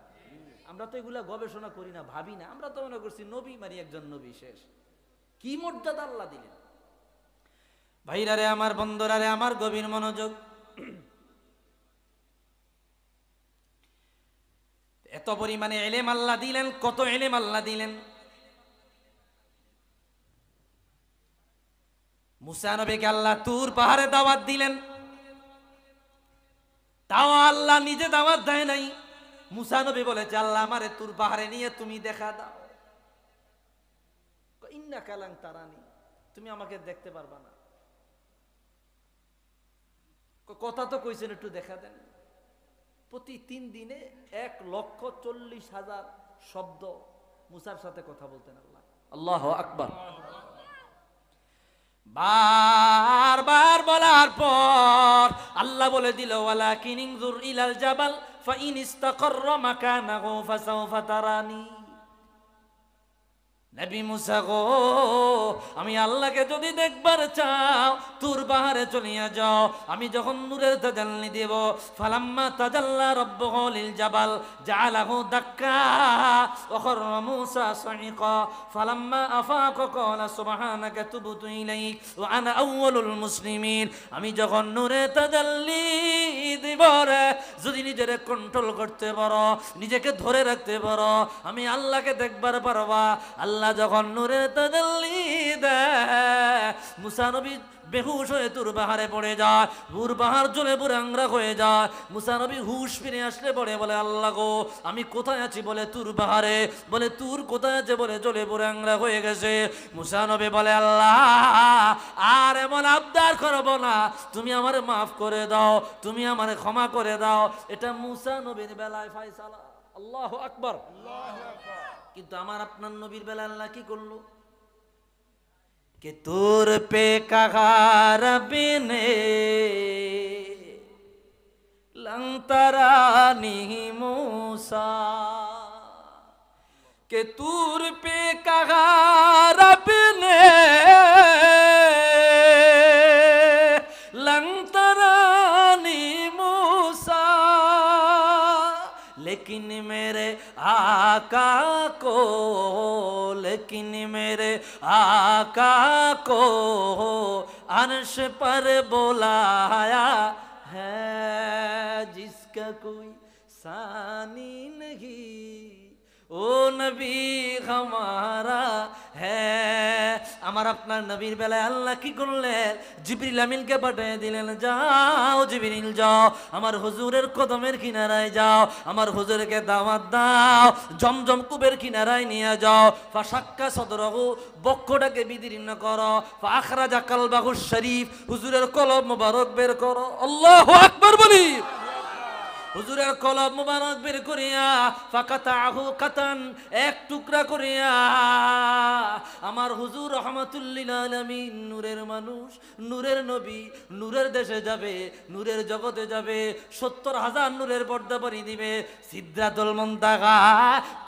আমরা তো এগুলা গবেষণা করি না, ভাবি না, আমরা তো মনে করছি নবী মারি একজন নবী শেষ। কি মর্যাদা আল্লাহ দিলেন। ভাইরারে আমার, বন্ধুরারে আমার, গভীর মনোযোগ। এত পরিমাণে ইলম আল্লাহ দিলেন, কত ইলম আল্লাহ দিলেন। মুসা নবীকে আল্লাহ তুর পাহাড়ে দাওয়াত দিলেন, তাও আল্লাহ নিজে দাওয়াত দেয় নাই। মুসা নবী বলেছে আল্লাহ আমারে তুর পাহাড়ে নিয়ে তুমি দেখা দাও। ইন্নাকা লান তারানি, তুমি আমাকে দেখতে পারবা না। কথা তো কইছেন একটু দেখা দেন। প্রতি 3 দিনে 1,40,000 শব্দ মুসার সাথে কথা বলতেন আল্লাহ। আল্লাহু আকবার। বারবার বলার পর আল্লাহ বলে দিল ওয়ালাকিন ইনজুর ইলাল জাবাল ফাইন ইস্তাকাররা মাকানাহু ফাসাউফা তারানি। নবী মুসা গো, আমি আল্লাহকে যদি দেখবার চাও তুর পাহাড়ে চলিয়া যাও। আমি যখন নূরের তাজাল্লি দেব, ফালাম্মা তাজাল্লা রাব্বুহু লিল জাবাল জাআলাহু দাক্কা ওয়া খাররা মুসা সাইকা ফালাম্মা আফাকা ক্বালা সুবহানাকা তুবতু ইলাইক ওয়া আনা আউয়ালুল মুসলিমিন। আমি যখন নূরের তাজাল্লি দেব রে, যদি নিজেরে কন্ট্রোল করতে পারো, নিজেকে ধরে রাখতে পারো, আমি আল্লাহকে দেখবার পারবা। আল্লাহ যখন নূরের তাজাল্লি দেয়, মুসা নবী বেহুশ হয়ে তুর পাহাড়ে পড়ে যায়, তুর পাহাড় জ্বলে বুড়াংরা হয়ে যায়। মুসা নবী হুশ ফিরে আসলে পড়ে বলে আল্লাহ গো আমি কোথায় আছি? বলে তুর পাহাড়ে। বলে তুর কোথায় আছে? বলে জ্বলে বুড়াংরা হয়ে গেছে। মুসা নবী বলে আল্লাহ আর এমন আবদার করব না, তুমি আমারে মাফ করে দাও, তুমি আমারে ক্ষমা করে দাও। এটা মুসা নবীর বেলায় ফয়সালা। আল্লাহু আকবার। কিন্তু আমার আপনার নবীর বেলা আল্লাহ কি করলো? কে তোর পে কাগার বিনে লংতরানি মুসা, কে তোর পে কাগার বিনে লংতরানি মুসা, लेकिन मेरे आका को, लेकिन मेरे आका को अर्श पर बुलाया है जिसका कोई सानी नहीं, ओ नबी हमारा है। আমার আপনার নবীর বেলায় আল্লাহ কি করলেন? জিবরিল আমিনকে পাঠিয়ে দিলেন, যাও জিবরিল যাও আমার হুজুরের কদমের কিনারায় যাও, আমার হুজুরকে দাওয়াত দাও, জমজম কূপের কিনারায় নিয়ে যাও। ফাশাক্কা সদরহু, বক্ষটাকে বিদীর্ণ করো। ফাখরাজা কালবাহু শরীফ, হুজুরের কলব মোবারক বের করো। আল্লাহু আকবার বলি। হুজুরের কলব মুবারক বের করিয়া ফাকাতাহু কাতান, এক টুকরা করিয়া আমার হুজুর রহমাতুল লিল আলামিন, নূরের মানুষ, নূরের নবী, নূরের দেশে যাবে, নূরের জগতে যাবে, 70,000 নূরের পর্দা পরি দিবে। সিদরাতুল মুনতাহা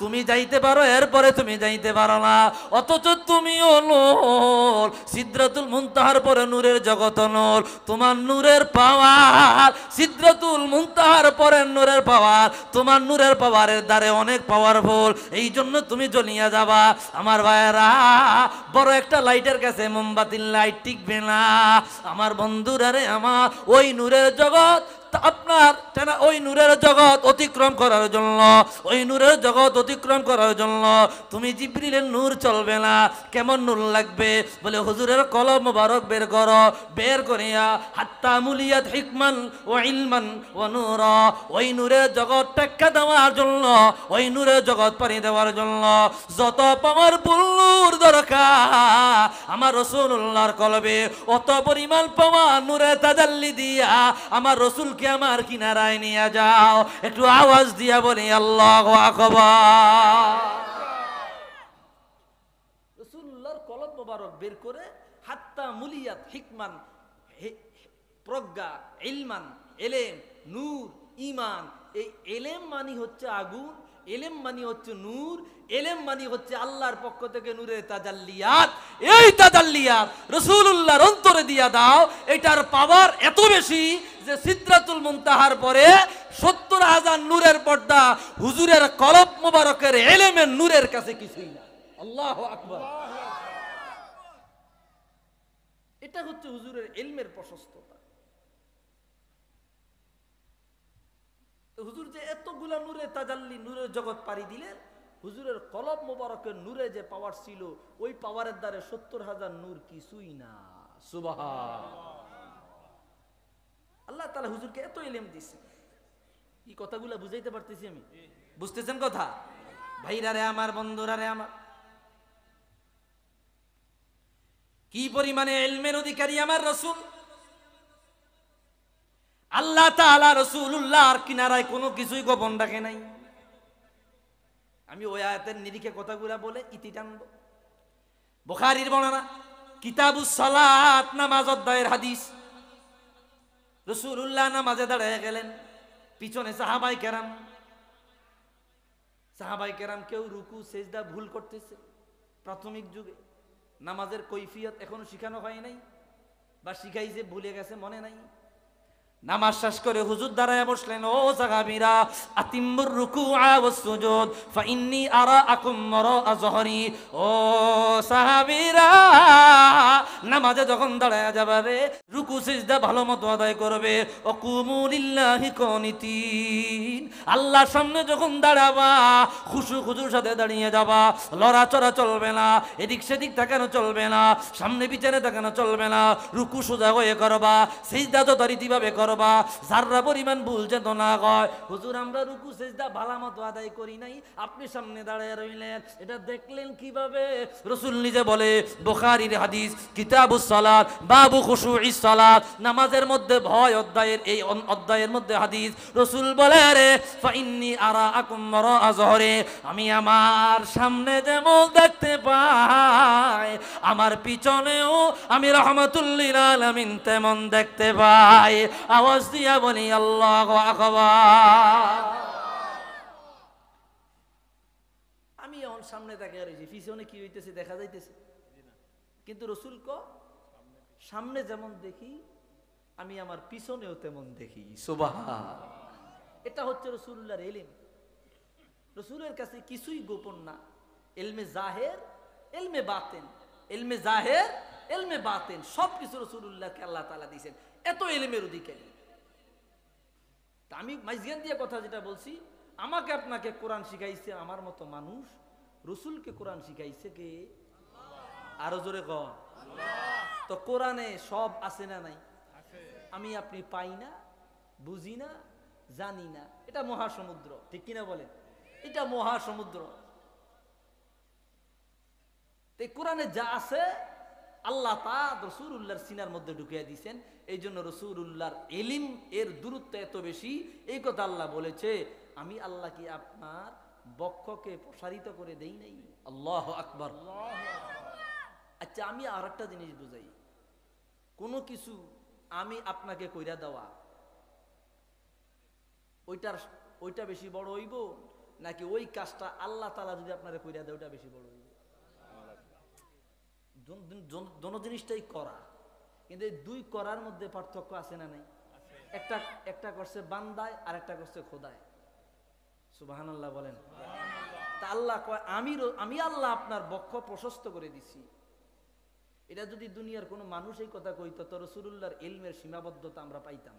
তুমি যাইতে পারো, এরপরে তুমি যাইতে পারো না, অথচ তুমিও নূর। সিদরাতুল মুনতাহার পরে নূরের জগত নূর, তোমার নূরের পাওয়ার সিদরাতুল মুনতাহার পরে নূরের পাওয়ার, তোমার নূরের পাওয়ারের দ্বারে অনেক পাওয়ারফুল, এই জন্য তুমি জ্বলিয়া যাবা। আমার ভাইয়েরা, বড় একটা লাইটের কাছে মোমবাতির লাইট টিকবে না। আমার বন্ধুরা রে আমার, ওই নূরের জগৎ আপনার ওই নূরের জগৎ অতিক্রম করার জন্য, ওই নূরের জগৎ অতিক্রম করার জন্য তুমি জিবরিলের নূর চলবে না। কেমন নূর লাগবে? বলে হুজুরের কলম মোবারক বের করো, বের করিয়া হাত্তা মুলিয়াত হিকমান ও ইলমান ও নূর, ওই নূরের জগৎ টেক্কা দেওয়ার জন্য, ওই নূরের জগৎ পাড়ি দেওয়ার জন্য যত পাওয়ারফুল নূর দরকার আমার রাসূলুল্লাহর কলবে, অত পরিমাণ পাওয়ার নূরে তাজাল্লি দিয়া আমার রাসূল হুজুরকে আমার কিনারায় নিয়ে যাও। একটু আওয়াজ দিয়া বলি আল্লাহু আকবার। রাসূলুল্লাহর কলব মোবারক বের করে হাত্তা মুলিয়াত হিকমান, প্রজ্ঞা, ইলমান, এলেম, নূর, ঈমান। এই এলেম মানি হচ্ছে আগুন, এলেম মানি হচ্ছে নূর, এলেম মানি হচ্ছে আল্লাহর পক্ষ থেকে নূরের তাজাল্লিয়াত। এই তাজাল্লিয়াত রাসূলুল্লাহর অন্তরে দিয়া দাও। এটার পাওয়ার এত বেশি যে সিদরাতুল মুনতাহার পরে ৭০,০০০ নূরের পর্দা হুজুরের কলব মোবারকের এলেমের নূরের কাছে কিছুই না। আল্লাহু আকবার। এটা হচ্ছে হুজুরের ইলমের প্রশস্ততা। হুজুর যে এতগুলা নূরে তাজাল্লি, নূরের জগৎ পাড়ি দিলেন, হুজুরের কলব মোবারকের নূরে যে পাওয়ার ছিল, ওই পাওয়ারের দ্বারা ৭০,০০০ নূর কিছুই না। সুবহানাল্লাহ। আল্লাহ তাআলা হুজুরকে এত ইলম দিয়েছে। এই কথাগুলো বুঝাইতে পারতেছি আমি? বুঝতেছেন কথা? ভাইরা রে আমার, বন্ধুরা রে আমার, কি পরিমাণে ইলমের অধিকারী আমার রাসূল। আল্লাহ তাআলা রাসূলুল্লাহর কিনারায় কোনো কিছুই গোপন রাখে নাই। আমি ওই আয়াতের নিরিখে কথাগুলা বলে ইতি টানবো। বুখারীর বর্ণনা, কিতাবুস সালাত, নামাজ অধ্যায়ের হাদিস। রাসূলুল্লাহ নামাজে দাঁড়ায় গেলেন, পিছনে সাহাবায়ে কেরাম কেউ রুকু সেজদা ভুল করতেছে। প্রাথমিক যুগে নামাজের কৈফিয়ত এখনো শিখানো হয় নাই, বা শিখাইছে ভুলে গেছে, মনে নাই। নামাজ শেষ করে হুজুর দাঁড়ায় বসলেন, ও সাহাবীরা, আতিম্মুর রুকুআ ওয়াস সুজুদ ফাইন্নী আরাআকুম মারাআ যহরি। ও সাহাবীরা, নামাজে যখন দাঁড়ায় যাবে, রুকু সিজদা ভালো মতো আদায় করবে। ও কুমু লিল্লাহি কানিতিন, আল্লাহর সামনে যখন দাঁড়াবা খুশুর সাথে দাঁড়িয়ে যাবা। লড়াচড়া চলবে না, এদিক সেদিক তাকানো চলবে না, সামনে পিছনে তাকানো চলবে না। রুকু সোজা হয়ে করবা, সিজদা যথারীতিভাবে করবা, যাররা পরিমাণ ভুল যেন না হয়। হুজুর, আমরা রুকু সিজদা ভালো মতো আদায় করি নাই, আপনি সামনে দাঁড়ায় রইলেন, এটা দেখলেন কিভাবে? রাসূল নিজে বলে, বুখারীর হাদিস, কিতাবুস সালাত, বাবু খুশুইস সালাত, নামাজের মধ্যে ভয় অধ্যায়ের এই অধ্যায়ের মধ্যে হাদিস। রাসূল বলে, রে ফাইন্নী আরাআকুম মারাআ যহরি, আমি আমার সামনে যেমন দেখতে পাই, আমার পিছনেও আমি রাহমাতুল লিল আলামিন তেমন দেখতে পাই। আওয়াজ দিয়া বলি আল্লাহু আকবার। আমি এখন সামনে তাকিয়ে রয়েছি, পিছনে কি হইতেছে দেখা যাইতেছে, কিন্তু রাসূল সামনে যেমন দেখি আমি আমার পিছনেও তেমন দেখি। সুবহানাল্লাহ। এটা হচ্ছে রাসূলুল্লাহর ইলম। রাসূলের কাছে কিছুই গোপন না। ইলমে জাহের, ইলমে বাতিন, ইলমে জাহের, ইলমে বাতিন, সবকিছু রাসূলুল্লাহকে আল্লাহ তাআলা দিয়েছেন। এত ইলমের অধিকারী। তা আমি মাইজগান দিয়ে কথা যেটা বলছি, আমাকে আপনাকে কোরআন শিখাইছে আমার মতো মানুষ, রাসূলকে কোরআন শিখাইছে কে? আরো জোরে কও। তো কোরআনে সব আছে না নাই? আমি আপনি পাই না, বুঝি না, জানি না। এটা মহাসমুদ্র, ঠিক কিনা বলেন? এটা মহাসমুদ্র। কোরআনে যা আছে আল্লাহ তা রাসূলুল্লাহর সিনার মধ্যে ঢুকিয়ে দিয়েছেন। এই জন্য রাসূলুল্লাহর ইলম এর দূরত্ব এত বেশি। এই কথা আল্লাহ বলেছে, আমি আল্লাহ কি আপনার বক্ষকে প্রসারিত করে দেই নাই? আল্লাহু আকবার। আচ্ছা, আমি আর একটা জিনিস বুঝাই। কোনো কিছু আমি আপনাকে কইরা দেওয়া, ওইটা বেশি বড় হইব, নাকি ওই কাজটা আল্লাহ তাআলা যদি আপনারে কইরা দেয় ওইটা বেশি বড় হইব? দোনো জিনিসটাই করা, কিন্তু এই দুই করার মধ্যে পার্থক্য আছে না নাই? একটা করছে বান্দায় আর একটা করছে খোদায়। সুবহানাল্লাহ বলেন। তা আল্লাহ কয়, আমি আল্লাহ আপনার বক্ষ প্রশস্ত করে দিছি। এটা যদি দুনিয়ার কোনো মানুষ এই কথা কইতো, তো রাসূলুল্লাহর ইলমের সীমাবদ্ধতা আমরা পাইতাম।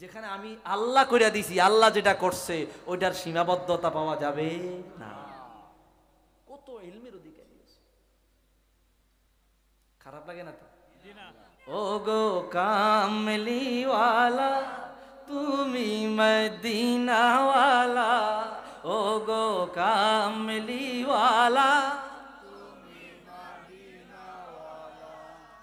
যেখানে আমি আল্লাহ কইরা দিছি, আল্লাহ যেটা করছে ওইটার সীমাবদ্ধতা পাওয়া যাবে না। কত ইলমের অধিকারী আছে। খারাপ লাগে না তো? ও গো কামলিওয়ালা, তুমি মদিনাওয়ালা, ও গো কামলিওয়ালা,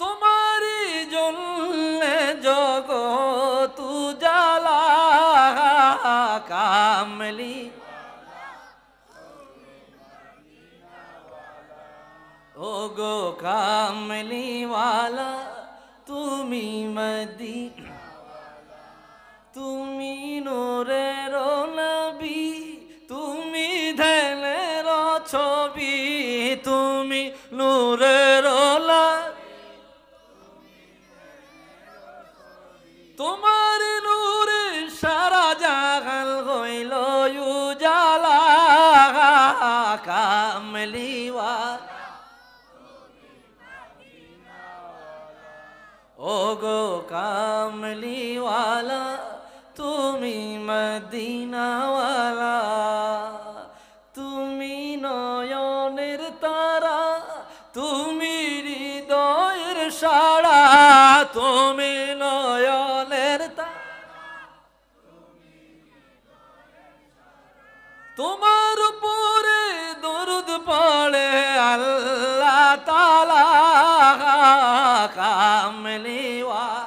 তোমারি জন্যে জগৎ উজালা, কামলি ও গো কামলিওয়ালা তুমি মদিনা তুমি নূরের নবী তুমি ধ্যানের ছবি তুমি নূরের তোমার নূরে সারা জাহান হইল উজালা কামলিওয়ালা ও গো কামলিওয়ালা তুমি মদিনাওয়ালা তুমি নয়নের তারা তুমি হৃদয়ের সাড়া তুমি নয়নের তারা তোমার উপরে দরুদ পড়ে আল্লাহ তাআলা কামলিওয়ালা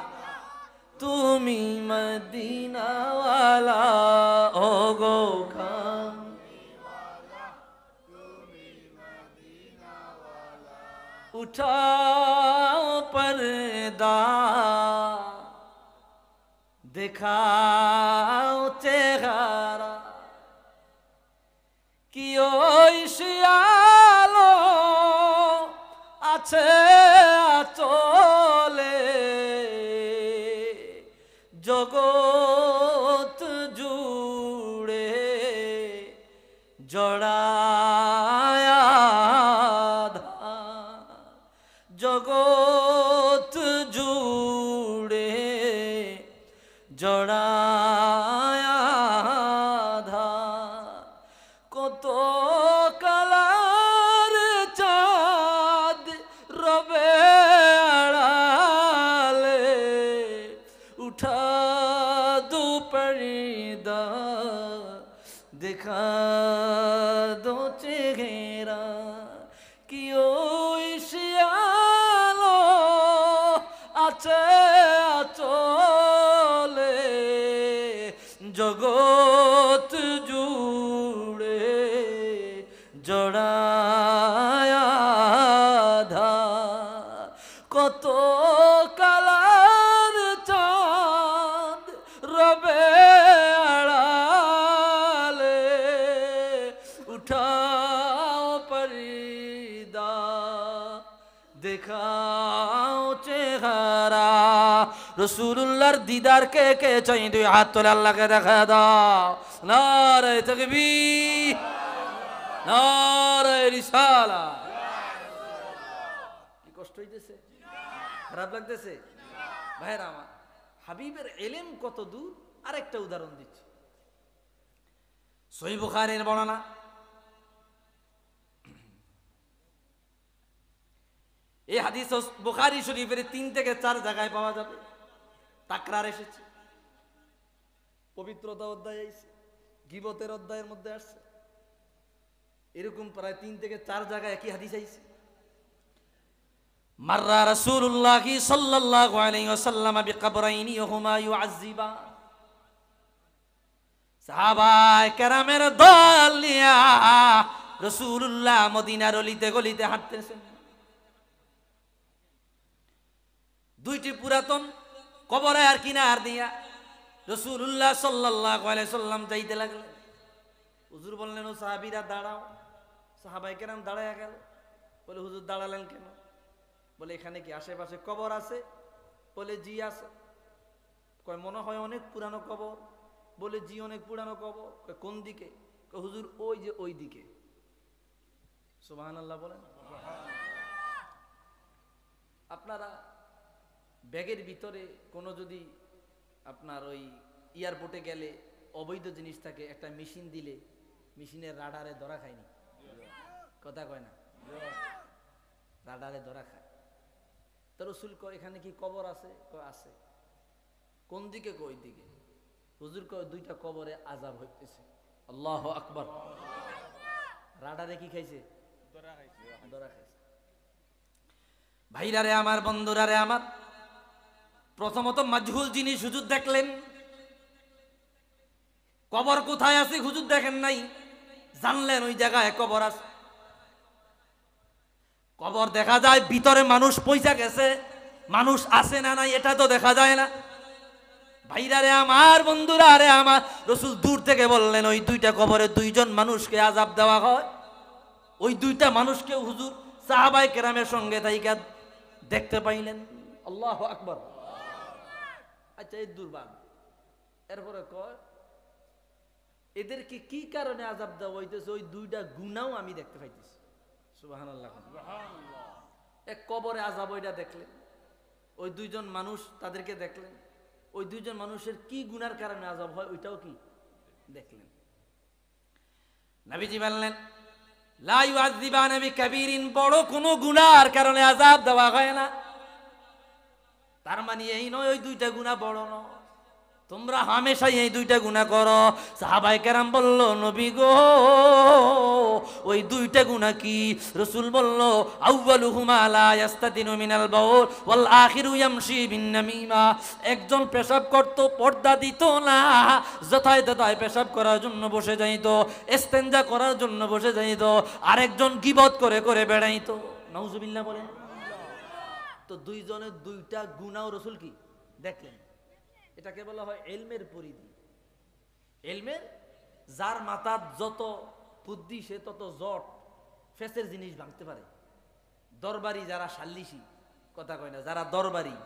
তুমি মদিনাওয়ালা ও গো কামলিওয়ালা তুমি মদিনাওয়ালা উঠাও পর্দা দেখাও চেহারা কি ওই শিয়ালো আছে আচলে জগৎ জুড়ে জড়ায়া জগৎ জুড়ে জড়ায়া কত কালার চাঁদ রবে আড়ালে উঠা দো পর্দা দেখা দো চেহারা কি ওই শিয়ালো আছে আচলে জগৎ জুড়ে জড়ায়া কত কালার চাঁদ রবে আড়ালে উঠাও পর্দা দেখাও চেহারা রাসূলুল্লাহর দিদার কে কে চাই দুই হাত তুলে আল্লাহকে দেখা দাও নারে তাকবীর নারে রিসালাত কি কষ্ট হইতেছে খারাপ লাগতেছে ভাইরা আমার হাবিবের ইলম কত দূর আরেকটা উদাহরণ দিচ্ছি সহিহ বুখারীর বর্ণনা এই হাদিস বুখারী শরীফের 3 থেকে 4 জায়গায় পাওয়া যাবে তাকরার এসেছে পবিত্রতা অধ্যায় আইছে গীবতের অধ্যায়ের মধ্যে আসছে এরকম প্রায় 3 থেকে 4 জায়গায় একই হাদিস আইছে মাররা রাসূলুল্লাহ সাল্লাল্লাহু আলাইহি ওয়াসাল্লাম বিকবরাইনি ওহুমা ইউআযিবা সাহাবায়ে কেরামের দল নিয়া রাসূলুল্লাহ মদিনার অলিতে গলিতে হাঁটতেছেন দুইটি পুরাতন কবরে আর কিনার দিয়া রাসূলুল্লাহ সাল্লাল্লাহু আলাইহি ওয়াসাল্লাম যাইতে লাগলেন হুজুর বললেন ও সাহাবীরা দাঁড়াও সাহাবায়ে কেরাম দাঁড়ায়া গেল বলে হুজুর দাঁড়ালেন কেন বলে এখানে কি আশেপাশে কবর আছে বলে জি আছে কয় মনে হয় অনেক পুরানো কবর বলে জি অনেক পুরানো কবর কয় কোন দিকে কয় হুজুর ওই যে ওই দিকে সুবহানাল্লাহ বলেন আপনারা ব্যাগের ভিতরে কোনো যদি আপনার ওই এয়ারপোর্টে গেলে অবৈধ জিনিস থাকে একটা মেশিন দিলে মেশিনের রাডারে ধরা খায়নি কথা কয় না রাডারে ধরা খায় তো রাসূল কয় এখানে কি কবর আছে কয় আছে কোন দিকে কই দিকে হুজুর কয় দুইটা কবরে আযাব হইতেছে আল্লাহু আকবার রাডারে কি খাইছে ধরা খাইছে ভাইরা রে আমার বন্ধুরা রে আমার প্রথমত মাজহুল জিনিস হুজুর দেখলেন কবর কোথায় আছে হুজুর দেখেন নাই, জানলেন ওই জায়গায় কবর আছে। কবর দেখা যায়, ভিতরে মানুষ পয়সা গেছে, মানুষ আছে না নাই এটা তো দেখা যায় না। ভাইরা রে আমার, বন্ধুরা রে আমার, রাসূল দূর থেকে বললেন ওই দুইটা কবরে দুইজন মানুষকে আযাব দেওয়া হয়। ওই দুইটা মানুষকে হুজুর সাহাবায়ে কেরামের সঙ্গে তাইকা দেখতে পাইলেন। আল্লাহু আকবার। আচ্ছা এই দুর্ভাগ, এরপরে কয় এদেরকে কি কারণে আযাব দেওয়া হইতেছে, ওই দুইটা গুনাহও আমি দেখতে পাইতেছি। সুবহানাল্লাহ। এক কবরে আযাব ওইটা দেখলেন, ওই দুইজন মানুষ তাদেরকে দেখলেন, ওই দুইজন মানুষের কি গুনার কারণে আযাব হয় ওইটাও কি দেখলেন। নবীজি বললেন লা ইউআযিবানা বিকাবীরিন, বড় কোনো গুনার কারণে আযাব দেওয়া হয় না। তার মানে এই নয় ওই দুইটা গুনাহ বড় নয়, তোমরা হামেশাই এই দুইটা গুনাহ করো। সাহাবায়ে কেরাম বলল নবী গো ওই দুইটা গুনাহ কি? রাসূল বলল আউয়ালুহুমা লা ইস্তাতিনু মিনাল বাউল ওয়াল আখিরু ইয়ামশি বিন নামিমা। একজন পেশাব করত, পর্দা দিত না, যথায় তথায় পেশাব করার জন্য বসে যাইতো, ইস্তেনজা করার জন্য বসে যাইতো, আরেকজন গীবত করে করে বেড়াইতো। নাউজুবিল্লাহ বলেন। তো দুইজনের দুইটা গুনাহ রাসূল কি দেখলেন। এটাকে বলা হয় ইলমের পরিধি। ইলমের, যার মাথার যত বুদ্ধি সে তত জট ফেসের জিনিস ভাঙতে পারে। দরবারি যারা সাল্লিশি, কথা কয় না, যারা দরবারি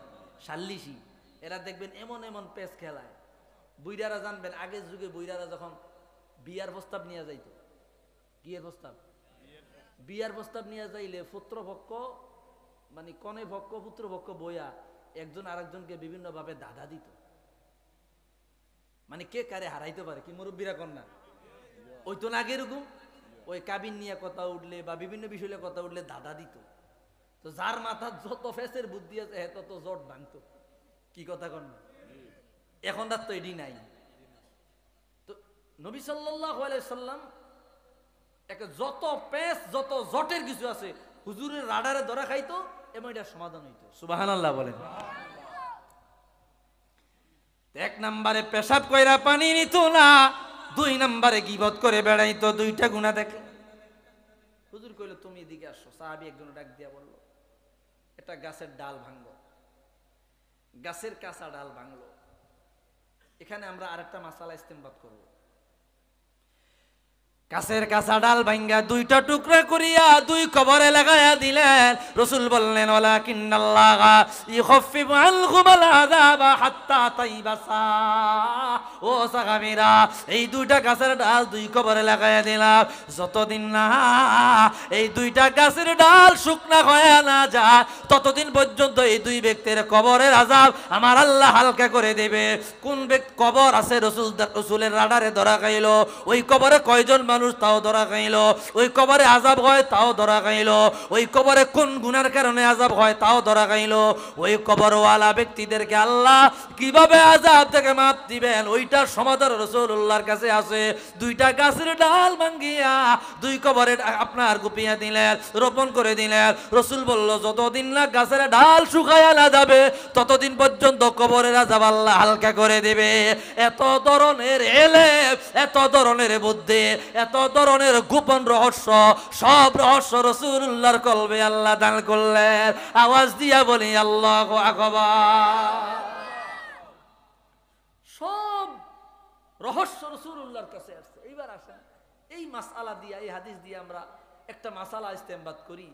সাল্লিশি, এরা দেখবেন এমন এমন পেস খেলায়। বুইরারা জানবেন আগের যুগে বুইরারা যখন বিয়ার প্রস্তাব নিয়ে যাইতো, বিয়ের প্রস্তাব, বিয়ার প্রস্তাব নিয়ে যাইলে পুত্রপক্ষ মানে কনে পক্ষ পুত্রপক্ষ বইয়া একজন আরেকজনকে বিভিন্ন ভাবে দাদা দিত, মানে কে কারে হারাইতে পারে। কি মুরব্বীরা কন্যা ওই তো না, আগে এরকম ওই কাবিন নিয়ে কথা উঠলে বা বিভিন্ন বিষয়ে কথা উঠলে দাদা দিত। তো যার মাথার যত ফেসের বুদ্ধি আছে হে তত জট ভাঙতো। কি কথা কন্যা, এখন তার তো এডি নাই। তো নবী সাল্লাল্লাহু আলাইহি সাল্লাম একে যত পেস যত জটের কিছু আছে হুজুরের রাডারে ধরা খাইতো এবং এটা সমাধান হইতো। সুবহানাল্লাহ বলেন। এক নম্বরে পেশাব কইরা পানি নিত না, দুই নম্বরে গীবত করে বেড়াইতো। দুইটা গুনাহ দেখে হুজুর কইল তুমি এদিকে আসো। সাহাবী একজন ডাক দিয়া বলল একটা গাছের ডাল ভাঙলো, গাছের কাঁচা ডাল ভাঙলো। এখানে আমরা আরেকটা মাসালা ইস্তেমবাদ করব। গাছের কাঁচা ডাল ভাঙ্গা দুইটা টুকরা করিয়া দুই কবরে লাগাইয়া দিলেন। রাসূল বললেন ওয়ালাকিন্নাল্লাহা ইখাফিফু আনহুমাল আযাবা হাত্তা তাইবাসা। ও সাহাবীরা, এই দুইটা গাছের ডাল দুই কবরে লাগাইয়া দিলাম, যতদিন না এই দুইটা গাছের ডাল শুকনা হয়ে না যায় ততদিন পর্যন্ত এই দুই ব্যক্তির কবরের আযাব আমার আল্লাহ হালকা করে দেবে। কোন ব্যক্তি কবর আছে রাসূলের রাডারে ধরা খাইল, ওই কবরে কয়জন মানুষ তাও ধরা খাইল, ওই কবরে আযাব হয় তাও ধরা খাইল, ওই কবরে কোন গুনার কারণে আযাব হয় তাও ধরা খাইল। ওই কবরওয়ালা ব্যক্তিদেরকে আল্লাহ কিভাবে আযাব থেকে মাফ দিবেন ওইটার সমাধান রাসূলুল্লাহর কাছে আছে। দুইটা গাছের ডাল ভাঙ্গিয়া দুই কবরে আপনার গুপিয়া দিলেন, রোপণ করে দিলেন। রাসূল বলল যতদিন না গাছের ডাল শুকায়া না যাবে ততদিন পর্যন্ত কবরের আযাব আল্লাহ হালকা করে দেবে। এত ধরনের এলেম, এত ধরনের বুদ্ধি, এত ধরনের গোপন রহস্য, সব রহস্য রাসূলুল্লাহর কলবে আল্লাহ দান করলেন। আওয়াজ দিয়া বলি আল্লাহু আকবার। সব রহস্য রাসূলুল্লাহর কাছে আসছে। এইবার আসেন এই মাসআলা দিয়া, এই হাদিস দিয়ে আমরা একটা মাসআলা ইস্তেমবাদ করি।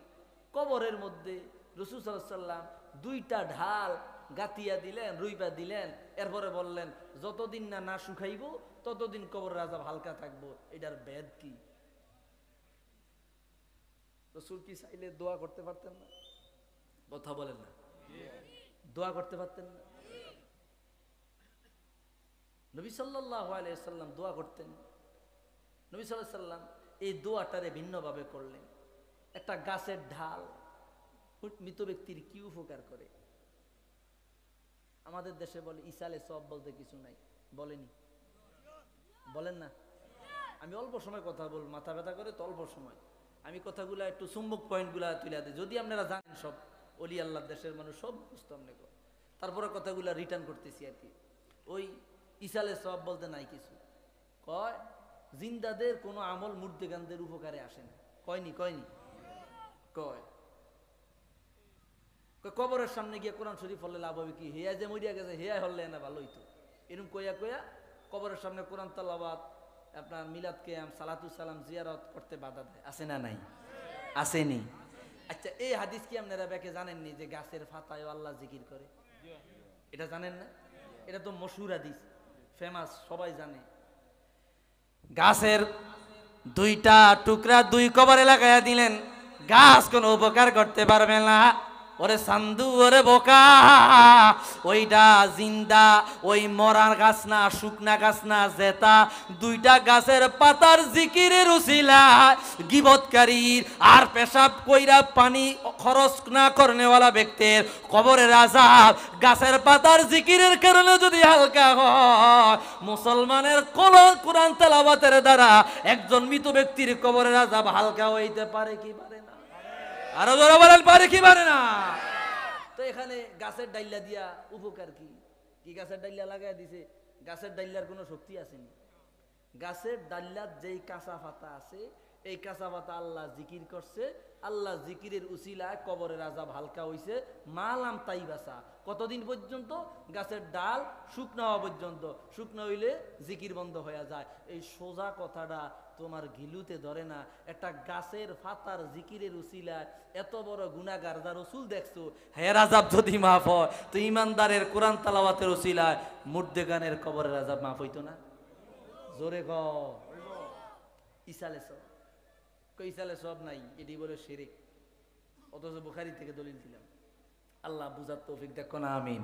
কবরের মধ্যে রাসূল সাল্লাল্লাহু আলাইহি ওয়াসাল্লাম দুইটা ঢাল গাতিয়া দিলেন, রুইবা দিলেন, এরপরে বললেন যতদিন না না শুকাইব ততদিন কবরের আযাব হালকা থাকবো। এটার বেদ কি? রাসূল কি চাইলে দোয়া করতে পারতেন না? কথা বলেন না, দোয়া করতে পারতেন না? নবী সাল্লাল্লাহু আলাইহি ওয়াসাল্লাম দোয়া করতেন। নবী সাল্লাল্লাহু আলাইহি ওয়াসাল্লাম এই দোয়াটারে ভিন্নভাবে করলেন। একটা গাছের ঢাল মৃত ব্যক্তির কি উপকার করে? আমাদের দেশে বলে ইসালে সব বলতে কিছু নাই, বলেনি? বলেন না? আমি অল্প সময় কথা বল, মাথা ব্যথা করে তো অল্প সময়। আমি কথাগুলা একটু চুম্বক পয়েন্টগুলা তুলে দিই, যদি আপনারা জানেন সব অলি আল্লাহ দেশের মানুষ সব বুঝতাম না, তারপরে কথাগুলা রিটার্ন করতেছি আর কি। ওই ইসালে সব বলতে নাই কিছু, কয় জিন্দাদের কোনো আমল মুর্দেগানদের উপকারে আসে না। কয়নি কয় কবরের সামনে গিয়ে কোরআন শরীফ পড়লে লাভ হবে কি? হেয়া যে মরিয়া গেছে হেয়া হলে না ভালো হইতো, এরকম কইয়া কবরের সামনে কোরআন তালাওয়াত, আপনার মিলাদ কিয়াম, সালাতু সালাম, জিয়ারত করতে বাধা দেয়। আছে না নাই? আসেনি? আচ্ছা, এই হাদিস কি আপনারা ব্যাকে জানেননি যে গাছের পাতায় আল্লাহ জিকির করে? এটা জানেন না? এটা তো মশহুর হাদিস, ফেমাস, সবাই জানে। গাছের দুইটা টুকরা দুই কবরে লাগাইয়া দিলেন, গাছ কোনো উপকার করতে পারবে না। ওরে সান্দু, ওরে বোকা, ওইটা জিন্দা, ওই মরার গাছ না, শুকনা গাছ না, জেতা দুইটা গাছের পাতার জিকিরের উসিলা গীবতকারীর আর পেশাব কইরা পানি খরচ না করনেওয়ালা ব্যক্তির কবরের আযাব গাছের পাতার জিকিরের কারণে যদি হালকা হয়, মুসলমানের কোরআন তেলাওয়াতের দ্বারা একজন মৃত ব্যক্তির কবরের আযাব হালকা হইতে পারে কি পারে না? আরো জোরে বলেন, পারে কি পারে না? তো এখানে গাছের ডাইলা দিয়া উপকার কি? কি গাছের ডাইলা লাগাই দিছে? গাছের ডাইলার কোনো শক্তি আসেনি। গাছের ডাইলার যেই কাঁচা পাতা আছে, এই কাঁচা পাতা আল্লাহ জিকির করছে, আল্লাহ জিকিরের উসিলায় কবরের আযাব হালকা হইছে। মালাম তাই বাসা, কতদিন পর্যন্ত? গাছের ডাল শুকনো হওয়া পর্যন্ত। শুকনো হইলে জিকির বন্ধ হয়ে যায়। এই সোজা কথাটা তোমার ঘিলুতে ধরে না। একটা গাছের পাতার জিকিরের উসিলায় এত বড় গুনাহগার যা রাসূল দেখছো, হের আযাব যদি মাফ হয়, তো ইমানদারের কোরআন তেলাওয়াতের উসিলায় মুর্দেগানের কবরের আযাব মাফ হইতো না? জোরে ক ইসালে সব, ইসালে সব নাই, এটি বলে শিরিক। অথচ বুখারী থেকে দলিল দিলাম। আল্লাহ বুঝার তৌফিক দেখো না, আমিন।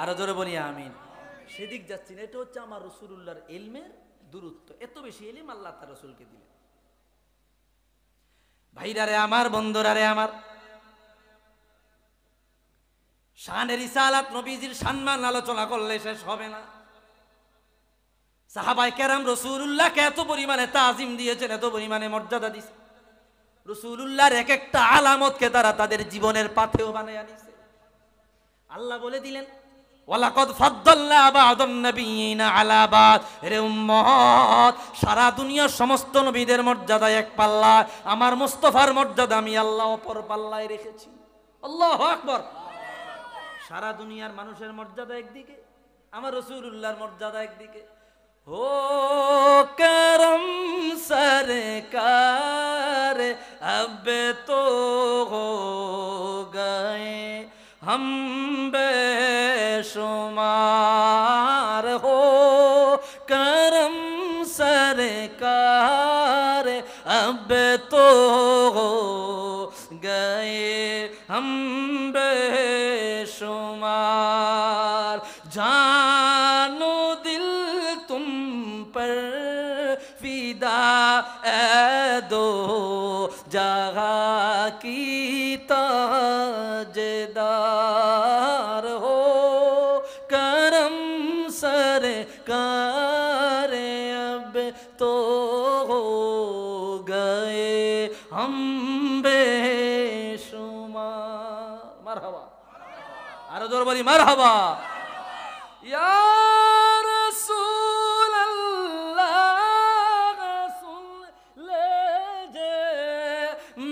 আরো জোরে বলি আমিন। সেদিক যাচ্ছি না, এটা হচ্ছে আমার রাসূলুল্লাহর ইলমের দূরত্ব। এত বেশি ইলম আল্লাহ তার রাসূলকে দিলেন। ভাইরারে আমার, বন্ধুরারে আমার, শানের রিসালাত নবীজির সম্মান আলোচনা করলে শেষ হবে না। সাহাবায়ে কেরাম রাসূলুল্লাহকে এত পরিমাণে তাজিম দিয়েছেন, এত পরিমাণে মর্যাদা দিয়েছেন। রাসূলুল্লাহর এক একটা আলামতকে তারা তাদের জীবনের পাথেও বানায় আনিছে। আল্লাহ বলে দিলেন, ওয়ালাকাদ ফাদ্দালনা বা'দান নাবিয়িনা আলা বা'দ। রে উম্মত, সারা দুনিয়ার সমস্ত নবীদের মর্যাদা এক পাল্লায়, আমার মুস্তাফার মর্যাদা আমি আল্লাহ অপর পাল্লায় রেখেছি। আল্লাহু আকবার। সারা দুনিয়ার মানুষের মর্যাদা একদিকে, আমার রাসূলুল্লাহর মর্যাদা একদিকে। हो करम सरकार अब तो हो गए हम बेशुमार, हो करम सरकार अब तो हो गए हम बेशुमार। जानो दिल तुम पर फिदा ए दो जहाँ की ताजदार, हो करम सरकार अब तो हो गए हम बेशुमार। मरहबा, आरो जोर बोली मरहबा। या रसूल अल्लाह सुन लीजे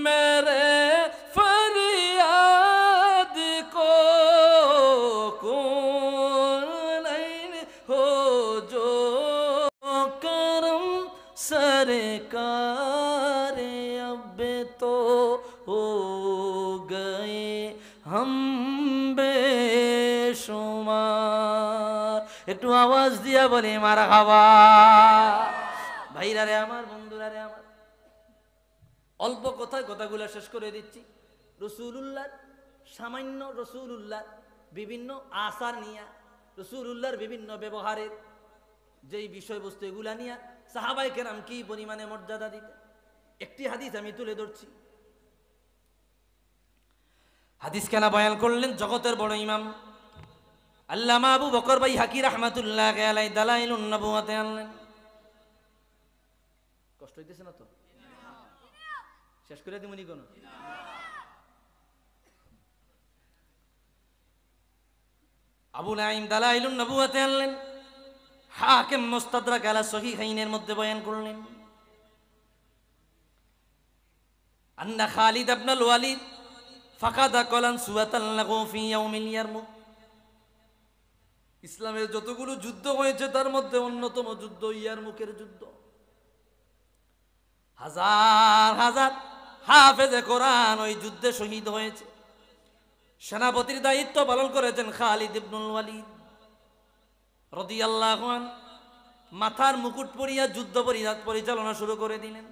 मेरे फरियाद को, कौन हो जो करम सरकार अब तो हो गए हम बेशुमार। একটু আওয়াজ দিয়া বলি মারহাবা। ভাইরারে আমার, বন্ধুরারে আমার, অল্প কথায় কথাগুলো শেষ করে দিচ্ছি। রাসূলুল্লাহ সামান্য, রাসূলুল্লাহ বিভিন্ন আসার নিয়া, রাসূলুল্লাহর বিভিন্ন ব্যবহারের যেই বিষয়বস্তু এগুলা নিয়া সাহাবায়ে কেরাম কি পরিমাণে মর্যাদা দিতেন, একটি হাদিস আমি তুলে ধরছি। হাদিস কেনা বয়ান করলেন জগতের বড় ইমাম আল্লামা আবু বকর বাইহাকি রাহমাতুল্লাহ আলাইহি দালাইলুন নবুওয়াতে আনলেন। কষ্ট হইতেছে না তো? শেষ করে দিমুনি কোন? আবু নাঈম দালাইলুন নবুওয়াতে আনলেন। হাকিম মুস্তাদরাক আলা সহিহাইনের মধ্যে বয়ান করলেন, আন্না খালিদ ইবনুল ওয়ালিদ ফাকাদা কলান সুওয়াতান লাহু ফি ইয়াউমিল ইয়ারমুক। ইসলামের যতগুলো যুদ্ধ হয়েছে তার মধ্যে অন্যতম যুদ্ধ ইয়ারমুকের যুদ্ধ। হাজার হাজার হাফেজে কোরআন ওই যুদ্ধে শহীদ হয়েছে। সেনাপতির দায়িত্ব পালন করেছেন খালিদ ইবনুল ওয়ালিদ রাদিয়াল্লাহু আনহু। মাথার মুকুট পরিয়া যুদ্ধ পরিচালনা শুরু করে দিলেন।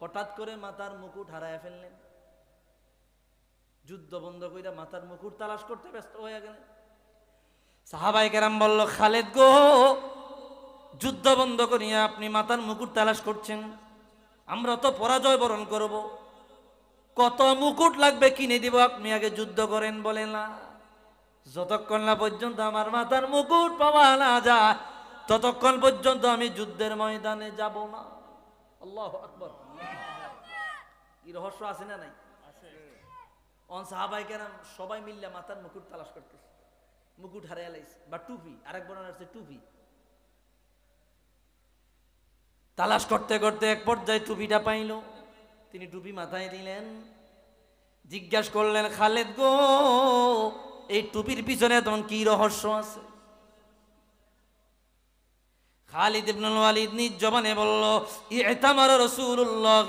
হঠাৎ করে মাথার মুকুট হারায় ফেললেন। যুদ্ধ বন্ধ কইরা মাথার মুকুট তালাশ করতে ব্যস্ত হয়ে গেলেন। সাহাবায়ে কেরাম বলল, খালেদ গো, যুদ্ধ বন্ধ করিয়া আপনি মাথার মুকুট তালাশ করছেন, আমরা তো পরাজয় বরণ করব, কত মুকুট লাগবে কিনে দিব, আপনি আগে যুদ্ধ করেন। বলে না, যতক্ষণ না পর্যন্ত আমার মাথার মুকুট পাওয়া না যায় ততক্ষণ পর্যন্ত আমি যুদ্ধের ময়দানে যাব না। আল্লাহু আকবার। কি রহস্য আছে না নাই? অন সাহাবায়ে কেরাম সবাই মিলে মাথার মুকুট তালাশ করতেছে। মুকুট হারিয়ে লাইছে, বা টুপি, আরেক বর্ণনা আছে টুপি। তালাশ করতে করতে এক পর্যায়ে টুপিটা পাইল। তিনি টুপি মাথায় দিলেন, জিজ্ঞাসা করলেন, খালেদ গো, এই টুপির পিছনে তখন কি রহস্য আছে? খালিদ ইবনুল ওয়ালিদ নিজ জবানে বলল, ইতামার রাসূলুল্লাহ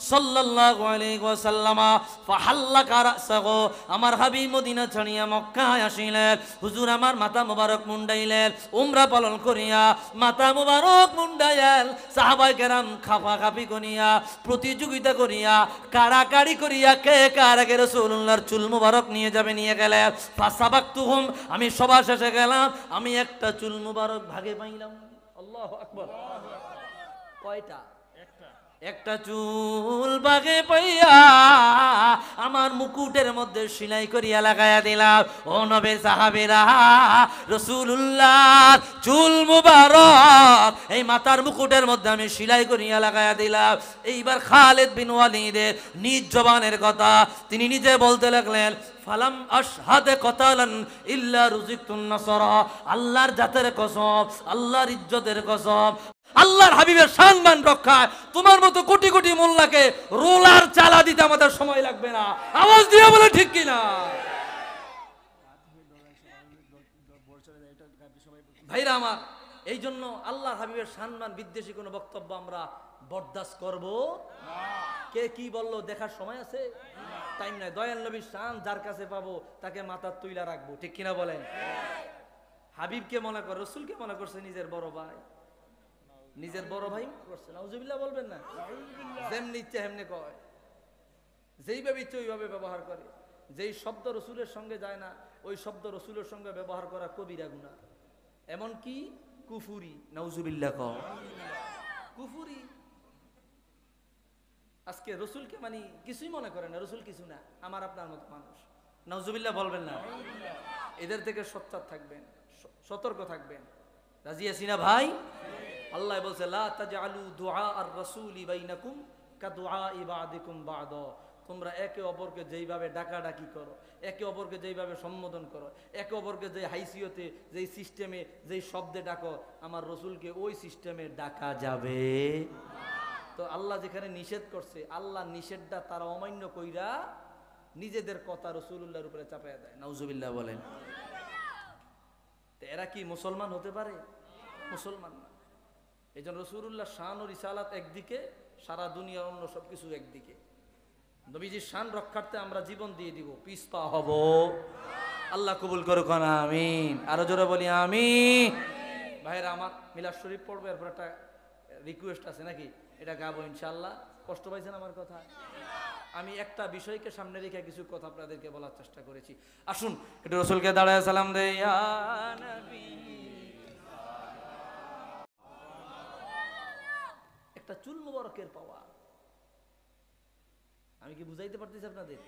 সাল্লাল্লাহু আলাইহি ওয়াসাল্লাম ফাহাল্লাকা রাসাহু। আমার হাবিব মদিনা ছাড়িয়া মক্কায় আসিলেন, হুজুর আমার মাথা মোবারক মুন্ডাইলেন, উমরা পালন করিয়া মাথা মোবারক মুন্ডাইলেন। সাহাবায়ে কেরাম খাফাখাফি করিয়া, প্রতিযোগিতা করিয়া, কাড়াকাড়ি করিয়া কে কার আগে রাসূলুল্লাহর চুল মোবারক নিয়ে যাবে নিয়ে গেলেন। ফাসাবাকতুহুম, আমি সবার শেষে গেলাম, আমি একটা চুল মোবারক ভাগে পাইলাম। আল্লাহু আকবার। কয়টা? একটা চুল বাগে পাইয়া আমার মুকুটের মধ্যে সেলাই করিয়া লাগাইয়া দিলাম। ও নবীর সাহাবীরা, রাসূলুল্লাহ চুল মুবারক এই মাথার মুকুটের মধ্যে আমি সেলাই করিয়া লাগাইয়া দিলাম। এইবার খালিদ বিন ওয়ালিদের নিজ জবানের কথা তিনি নিজে বলতে লাগলেন, ফালাম আশহাদে কতালান ইল্লা রুজিকতুন নাসরা। আল্লাহর জাতের কসম, আল্লাহর ইজ্জতের কসম, আল্লাহর হাবিবের সম্মান রক্ষায় তোমার মতো কোটি কোটি মোল্লাকে রোলার চালা দিতে আমাদের সময় লাগবে না। আওয়াজ দিয়ে বলে ঠিক কিনা? ভাইরা আমার, এই জন্য আল্লাহর হাবিবের সম্মান বিদ্বেষী কোনো বক্তব্য আমরা বরদাস্ত করব না। কে কি বললো দেখার সময় আছে? টাইম নাই। দয়াল নবীর শান যার কাছে পাবো তাকে মাথার তুইলা রাখবো, ঠিক কিনা বলেন? হাবিবকে মনে করে, রসুলকে মনে করছে নিজের বড় ভাই, নিজের বড় ভাই করছে। নাউজুবিল্লাহ বলবেন না? যেমনি ইচ্ছে হেমনি কয়, যেইভাবে ইচ্ছে ওইভাবে ব্যবহার করে। যেই শব্দ রসুলের সঙ্গে যায় না ওই শব্দ রসুলের সঙ্গে ব্যবহার করা কবিরা গুনাহ, এমনকি কুফুরি। নাউজুবিল্লাহ কয় কুফুরি। আজকে রসুলকে মানে কিছুই মনে করে না, রসুল কিছু না, আমার আপনার মতো মানুষ। নাউজুবিল্লাহ বলবেন না? এদের থেকে সচ্চার থাকবেন, সতর্ক থাকবেন। রাজি আছি না ভাই? আল্লাহ বলছে, লা তাজআলু দুআ আর রাসূলি বাইনাকুম কাদুআই বা'দিকুম বা'দা। তোমরা একে অপরকে যেইভাবে ডাকাডাকি করো, একে অপরকে যেইভাবে সম্বোধন করো, একে অপরকে যে হাইসিয়তে, যেই সিস্টেমে, যেই শব্দে ডাকো, আমার রসুলকে ওই সিস্টেমে ডাকা যাবে তো আল্লাহ যেখানে নিষেধ করছে, আল্লাহ নিষেধটা তারা অমান্য কইরা নিজেদের কথা রসুলুল্লাহর উপরে চাপাইয়া দেয়। নাউজুবিল্লাহ বলেন। এরা কি মুসলমান হতে পারে? মুসলমান না। এই জন্য রসুলুল্লাহ শান ও রিসালাত একদিকে, সারা দুনিয়ার অন্য সবকিছু একদিকে। নবীজির শান রক্ষার্থে আমরা জীবন দিয়ে দিব, পিছপা হব। আল্লাহ কবুল করুক না, আমিন। আরো জোরে বলি আমিন। ভাইরা আমার, মিলাদ শরীফ পড়বে, এরপর একটা রিকোয়েস্ট আছে নাকি, এটা গাবো ইনশাআল্লাহ। কষ্ট পাইছেন আমার কথা? আমি একটা বিষয়কে সামনে রেখে কিছু কথা আপনাদেরকে বলার চেষ্টা করেছি। আসুন একটু রসুলকে দাঁড়ায় সালাম দেই। ইয়া নবী, একটা চুল মুবারকের পাওয়া আমি কি বুঝাইতে পারতেছি আপনাদের?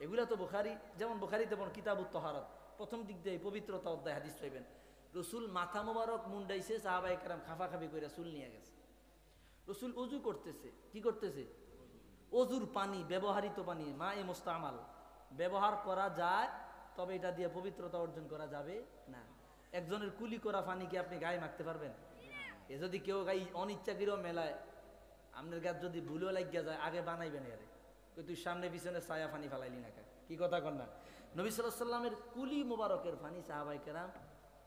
এগুলা তো বুখারী, যেমন বুখারীতে যেমন কিতাবুত তাহারাত প্রথম দিক দিয়ে পবিত্রতা অধ্যায় হাদিস পাইবেন। রসুল মাথা মুবারক মুন্ডাইছে, সাহাবায়ে কেরাম খাফাখাফি করে চুল নিয়ে গেছে। রসুল ওযু করতেছে, কি করতেছে? ওযুর পানি, ব্যবহারিত পানি, মায়ে মুস্তামাল ব্যবহার করা যায়, তবে এটা দিয়ে পবিত্রতা অর্জন করা যাবে না। একজনের কুলি করা পানি কি আপনি গায়ে মাখতে পারবেন? এ যদি কেউ গাই অনিচ্ছাকৃত মেলায় আপনার গাছ যদি ভুলেও লাগিয়া যায়, আগে বানাইবেন এরে, তুই সামনে পিছনে ছায়া পানি ফালাইলি না, কি কথা কন না? নবী সাল্লাল্লাহু আলাইহি ওয়াসাল্লামের কুলি মোবারকের পানি সাহাবায়ে কেরাম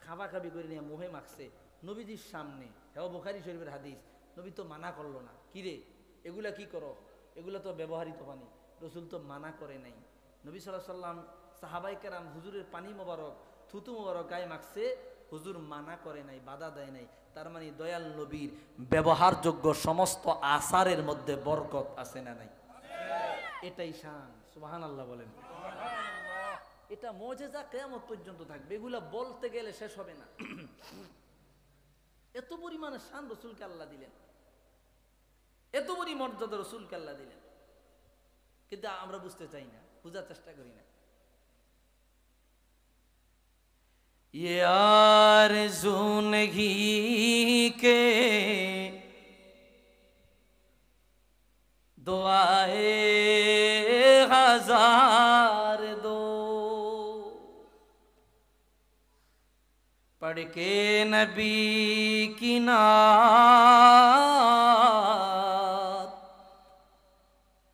খাবা খাবি করে নিয়ে মুহে মাখছে নবীজির সামনে। হ্যাঁ, বুখারী শরীফের হাদিস। নবী তো মানা করলো না, কিরে এগুলা কি করো, এগুলা তো ব্যবহৃত পানি। রসুল তো মানা করে নাই। নবী সাল্লাল্লাহু আলাইহি ওয়াসাল্লাম সাহাবায়ে কেরাম হুজুরের পানি মোবারক থুতু মোবারক গায়ে মাখছে, হুজুর মানা করে নাই, বাধা দেয় নাই। তার মানে দয়াল নবীর ব্যবহারযোগ্য সমস্ত আসারের মধ্যে বরকত আছে না নাই? এটাই শান। সুবহানাল্লাহ বলেন। এটা মুজিজা কিয়ামত পর্যন্ত থাকবে, এগুলা বলতে গেলে শেষ হবে না। এত পরিমাণে শান রাসূলকে আল্লাহ দিলেন, এত বড় মর্যাদা রাসূলকে আল্লাহ দিলেন, কিন্তু আমরা বুঝতে চাই না, বোঝার চেষ্টা করি না। ये आरज़ू नहीं के दुआए हजार दो, पढ़ के नबी की नात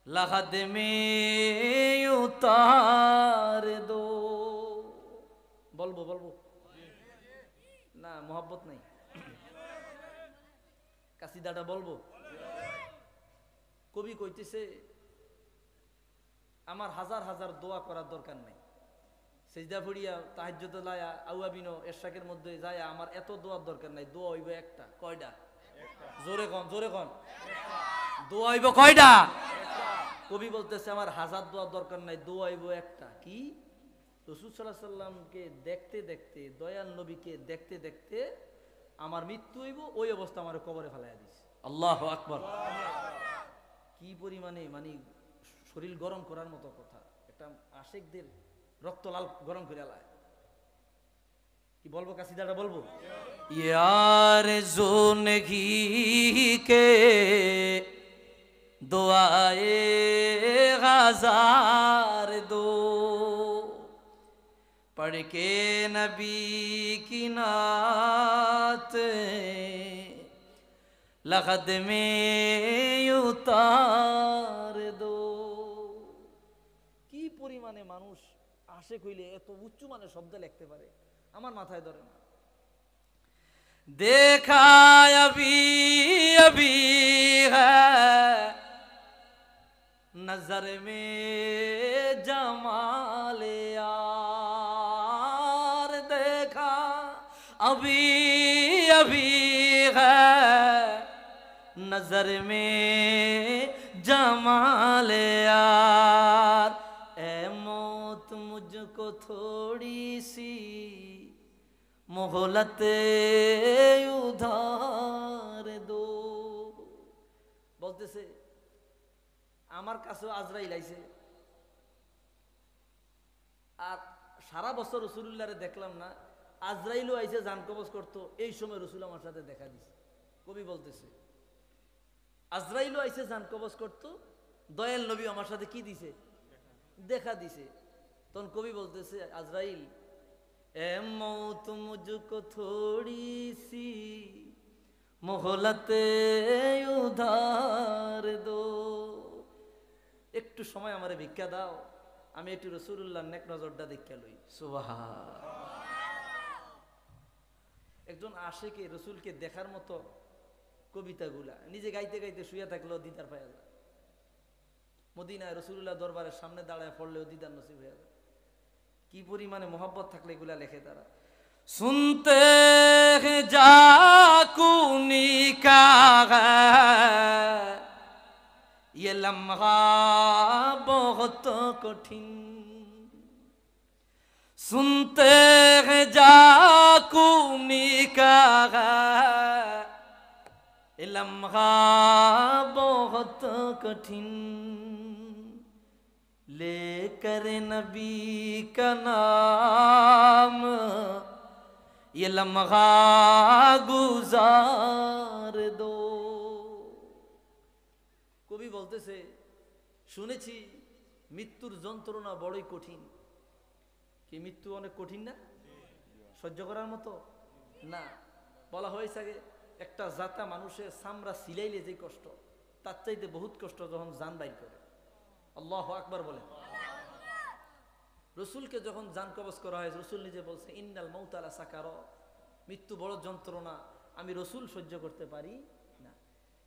लहद में उतार दो। বলবো বলবো না, মোহাব্বত নাই, কাসিদাটা বলবো। কবি কইতেছে আমার হাজার হাজার দোয়া করার দরকার নাই, সেজদা পড়িয়া তাহাজ্জুদ লায়া আওয়াবিনো এরশাকের মধ্যে যায় আমার এত দোয়ার দরকার নাই, দোয়া হইব একটা। কয়টা? জোরে কন, জোরে কন। দোয়া হইব কয়টা? কবি বলতেছে আমার হাজার দোয়ার দরকার নাই, দোয়া হইব একটা। কি? রাসূল সাল্লাল্লাহু আলাইহি সাল্লামকে দেখতে দেখতে, দয়াল নবীকে দেখতে দেখতে আমার মৃত্যু হইব, ওই অবস্থা আমার কবরে ফেলাইয়া দিস। আল্লাহু আকবার। কি পরিমাণে মানে শরীর গরম করার মতো কথা, একটা আশিকদের রক্ত লাল গরম করে লায়। কি বলবো, কাসিদাটা বলবো? यार जो नहीं के दुआए हजार दो, पढ़ के नबी की नात लखद में उतार दो। কি পরিমাণে মানুষ আশিক হইলে এত উচ্চ মানের শব্দ লিখতে পারে, আমার মাথায় ধরে না। देखा अभी अभी है नजर में जमाल यार, देखा अभी अभी है नजर में जमाल यार, ए मौत मुझको थोड़ी सी मोहलत उधार दो। বলতেছে আমার কাছে আজরাইল আইছে, আর সারা বছর রাসূলুল্লাহরে দেখলাম না, আজরাইলও আইছে জান কবজ করতো, এই সময় রাসূল আমার সাথে দেখা দিছে। কবি বলতেছে আজরাইলও আইছে জান কবজ করতো, দয়াল নবী আমার সাথে কি দিছে? দেখা দিছে। তখন কবি বলতেছে আজরাইল ए मौत मुझको थोड़ी सी मोहलत उधार दो, একটু সময় আমারে ভিক্ষা দাও, আমি একটু রাসূলুল্লাহর নেক নজরটা দেখা লই। সুবহান। একজন আশিকে রাসূলকে দেখার মতো কবিতাগুলা নিজে গাইতে গাইতে শুয়ে থাকলেও দিদার পাওয়া যায়, মদিনায় রাসূলুল্লাহ দরবারের সামনে দাঁড়ায় পড়লেও দিদার নসিব হয়ে যায়। কি পরিমাণে মোহাব্বত থাকলে এগুলা লেখে তারা। सुनते हैं जाकूनी का ये लम्हा बहुत कठिन, सुनते हैं जाकूनी का ये लम्हा बहुत कठिन, लेकर नबी का नाम ये लम्हा गुजार दो। কবি বলতেছে শুনেছি মৃত্যুর যন্ত্রণা বড়ই কঠিন। কি মৃত্যু অনেক কঠিন না? সহ্য করার মতো না। বলা হয়েছে আগে একটা জাতা মানুষের চামড়া সিলাইলে যে কষ্ট, তার চাইতে বহুত কষ্ট যখন জান বাইর করে। আল্লাহু আকবার বলেন। রসুলকে যখন জান কবজ করা হয়, রসুল নিজে বলছে ইন্নাল মাউতা লা সাকারাত, মৃত্যু বড় যন্ত্রণা, আমি রসুল সহ্য করতে পারি না।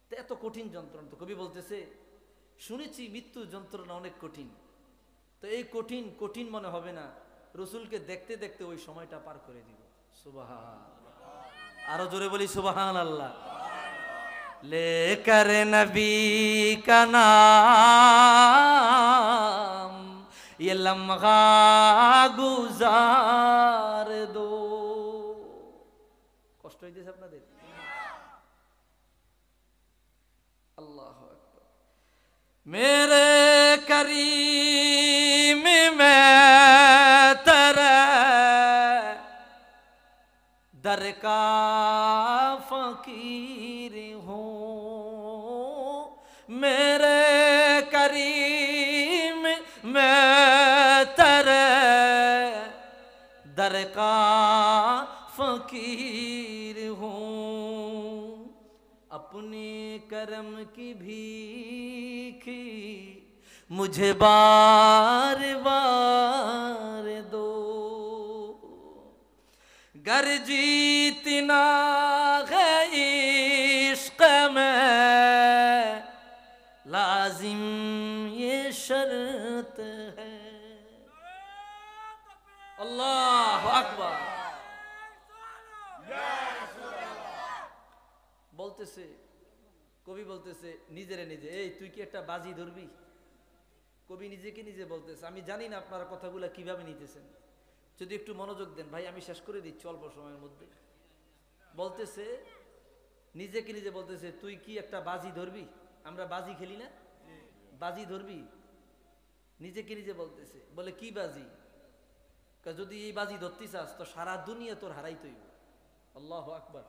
তো এত কঠিন যন্ত্রণা, তো কবি বলতেছে শুনেছি মৃত্যু যন্ত্রণা অনেক কঠিন, তো এই কঠিন কঠিন মনে হবে না, রসুলকে দেখতে দেখতে ওই সময়টা পার করে দিব। সুবহান, আরো জোরে বলি সুবহানাল্লাহ। लेकर नबी का नाम ये लम्हा गुजार दो। কষ্ট হইতেছে আপনাদের? আল্লাহু আকবার। मेरे करीम में तेरे दर का फकीर हूँ, मेरे करीम में तेरे दर का फकीर हूँ, अपने करम की भीखी मुझे बार बार दो। गर जीतना है इश्क में लाजिम ये शर्त है। আল্লাহু আকবার। বলতেছে কবি, বলতেছে নিজেরে নিজে, এই তুই কি একটা বাজি ধরবি? কবি নিজেকে নিজে বলতেছে। আমি জানি না আপনারা কথাগুলা কিভাবে নিতেছেন, যদি একটু মনোযোগ দেন ভাই, আমি শেষ করে দিচ্ছি অল্প সময়ের মধ্যে। বলতেছে নিজেকে নিজে বলতেছে, তুই কি একটা বাজি ধরবি? আমরা বাজি খেলি না, বাজি ধরবি? নিজেকে নিজে বলতেছে। বলে কি বাজি? যদি এই বাজি ধরতে চাস তো সারা দুনিয়া তোর হারাইতে হইব। আল্লাহু আকবার।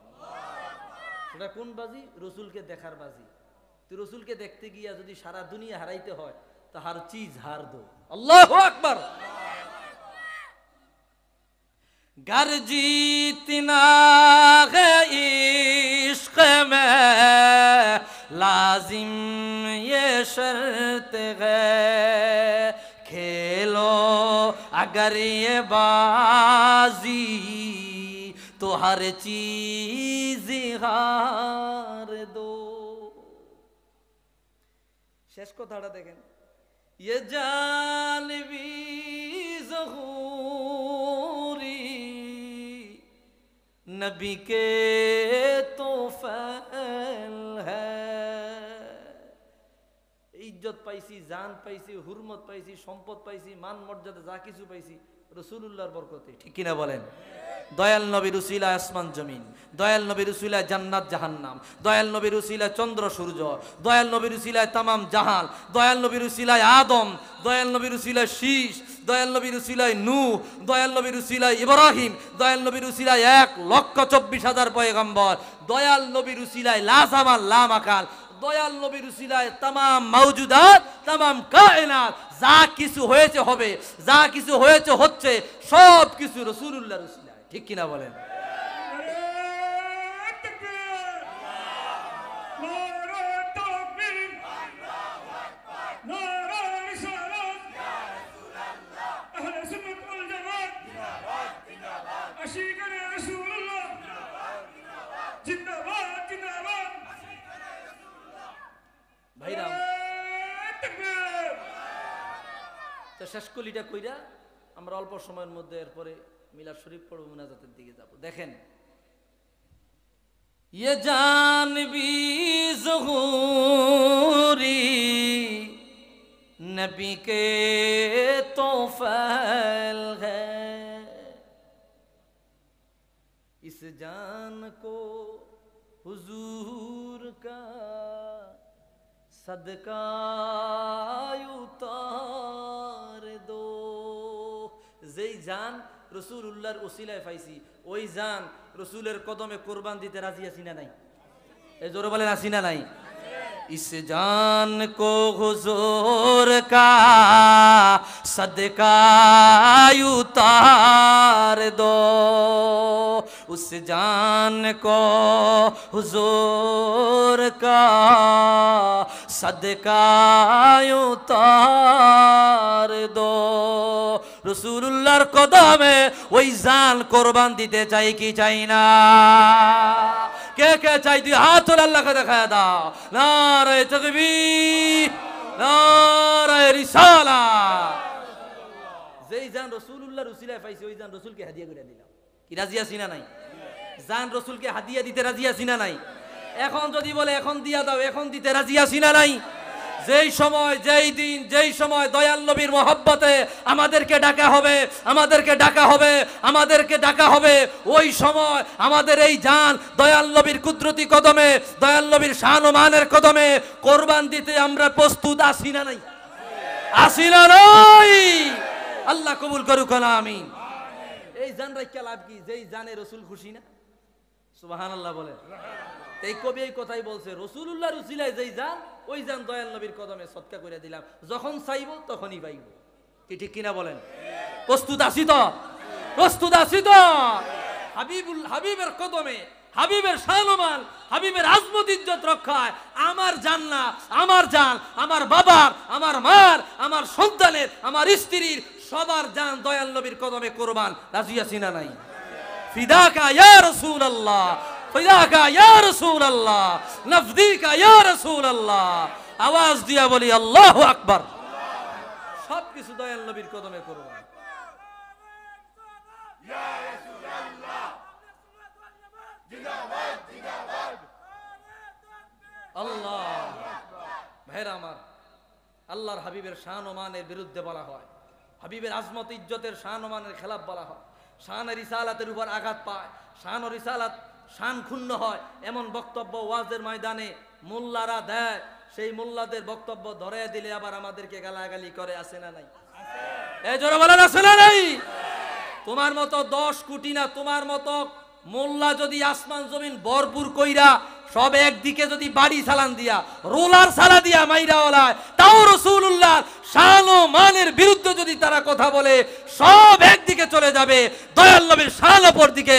সেটা কোন বাজি? রসুলকে দেখার বাজি। তুই রসুলকে দেখতে গিয়া যদি সারা দুনিয়া হারাইতে হয় তো হার চিজ হার দো। আল্লাহু আকবার। गर जीतना है इश्क में लाजिम ये शर्त है, खेलो अगर ये बाजी तो हर चीज हार दो। শেষ কথাটা দেখেন, ये जानवी ज़हूरी नबी के तो फैल है। ইজ্জত পাইছি, জান পাইছি, হুরমত পাইছি, সম্পদ পাইছি, মান মর্যাদা যা কিছু পাইছি রাসূলুল্লাহর বরকতে। ঠিক কিনা বলেন? দয়াল নবীর উসিলায় আসমান জমিন, দয়াল নবীর উসিলায় জান্নাত জাহান্নাম, দয়াল নবীর উসিলায় চন্দ্র সূর্য, দয়াল নবীর উসিলায় তামাম জাহান, দয়াল নবীর উসিলায় আদম, দয়াল নবীর উসিলায় শীষ, দয়াল নবীর উসিলায় নূহ, দয়াল নবীর উসিলায় ইব্রাহিম, দয়াল নবীর উসিলায় 1,24,000 পয়গম্বর, দয়াল নবীর উসিলায় লা জামাল লা মাকান, দয়াল নবীর উসিলায় তামাম মাওজুদাত, তামাম কায়নাত, যা কিছু হয়েছে হবে, যা কিছু হয়েছে হচ্ছে, সব কিছু রাসূলুল্লাহর উসিলায়। ঠিক কিনা বলেন? ভাইরা তো শেষ কলিটা কইরা আমরা অল্প সময়ের মধ্যে এরপরে মিলাদ শরীফ পড়ব, মুনাজাতের দিকে যাব। দেখেন, ये जानवी ज़हूरी नबी के तो फैल है, इस जान को हुजूर का सदका उतार दो। যেই জান রাসূলুল্লাহর ওসিলায় পাইছি, ওই জান রাসূলের কদমে কুরবান দিতে রাজি আছি না নাই? এই জোরে বলেন আছি না নাই? इस जान को हुजूर का सदका उतार दो उस जान को हुजूर का सदका उतार दो रसूलुल्लाहर कदमे ওই জান কোরবান দিতে চাই কি চাই না কে কে চাই দুই হাত তুলে আল্লাহকে দেখায় দাও নারে তাকবীর নারে রিসালাত যেই জান রাসূলুল্লাহর উসিলায় পাইছে ওই জান রাসূলকে হাদিয়া করে দিলাম কি রাজি আছি না নাই জান রাসূলকে হাদিয়া দিতে রাজি আছি না নাই এখন যদি বলে এখন দিয়া দাও এখন দিতে রাজি আছি না নাই যেই সময় যেই দিন যেই সময় দয়াল নবীর মহব্বতে আমাদেরকে ডাকা হবে আমাদেরকে ডাকা হবে আমাদেরকে ডাকা হবে ওই সময় আমাদের এই জান দয়াল নবীর কুদরতি কদমে দয়াল নবীর শান ও মানের কদমে কোরবান দিতে আমরা প্রস্তুত আছি না নাই আছি না নাই আল্লাহ কবুল করুক আমিন এই জান রাইখা লাভ কি যেই জানে রাসূল খুশি না সুবহানাল্লাহ বলে এই কবি এই কথাই বলছে রাসূলুল্লাহর উসিলায় যেই জান ওই জান দয়াল নবীর কদমে সদকা করে দিলাম যখন চাইবো তখনই পাইব কি ঠিক কিনা বলেন প্রস্তুত আছি তো হাবিবের কদমে হাবিবের শান হাবিবের আজমত ইজ্জত রক্ষায় আমার জান না আমার জান আমার বাবার আমার মার আমার সন্তানের আমার স্ত্রীর সবার জান দয়াল নবীর কদমে কোরবান রাজি আছি না নাই ফিদাকা ইয়া রাসূলুল্লাহ ফিদাকা ইয়া রাসূলুল্লাহ নফদিকা ইয়া রাসূলুল্লাহ আওয়াজ দিয়া বলি আল্লাহু আকবার সব কিছু দয়াল নবীর কদমে কোরবান ইয়া রাসূলুল্লাহ জিন্দাবাদ জিন্দাবাদ আল্লাহ ভাইরা আমার আল্লাহর হাবিবের শান ও মানের বিরুদ্ধে বলা হয় হাবিবের আজমত ইজ্জতের শান ও মানের খেলাফ বলা হয় শান এর রিসালাতের উপর আঘাত পায় শান ও রিসালাত শান ক্ষুণ্ণ হয় এমন বক্তব্য ওয়াজের ময়দানে মোল্লারা দেয় সেই মোল্লাদের বক্তব্য ধরে দিলে আবার আমাদেরকে গালাগালি করে আছে না নাই এই জোরে বলেন আছে না নাই তোমার মতো 10 কোটি না তোমার মতো মোল্লা যদি আসমান জমিন ভরপুর কইরা সব একদিকে যদি বাড়ি চালান দিয়া রোলার সালা দিয়া মাইরা ওলায় তাও রাসূলুল্লাহ শান ও মানের বিরুদ্ধে যদি তারা কথা বলে সব একদিকে চলে যাবে দয়াল নবীর শান অপর দিকে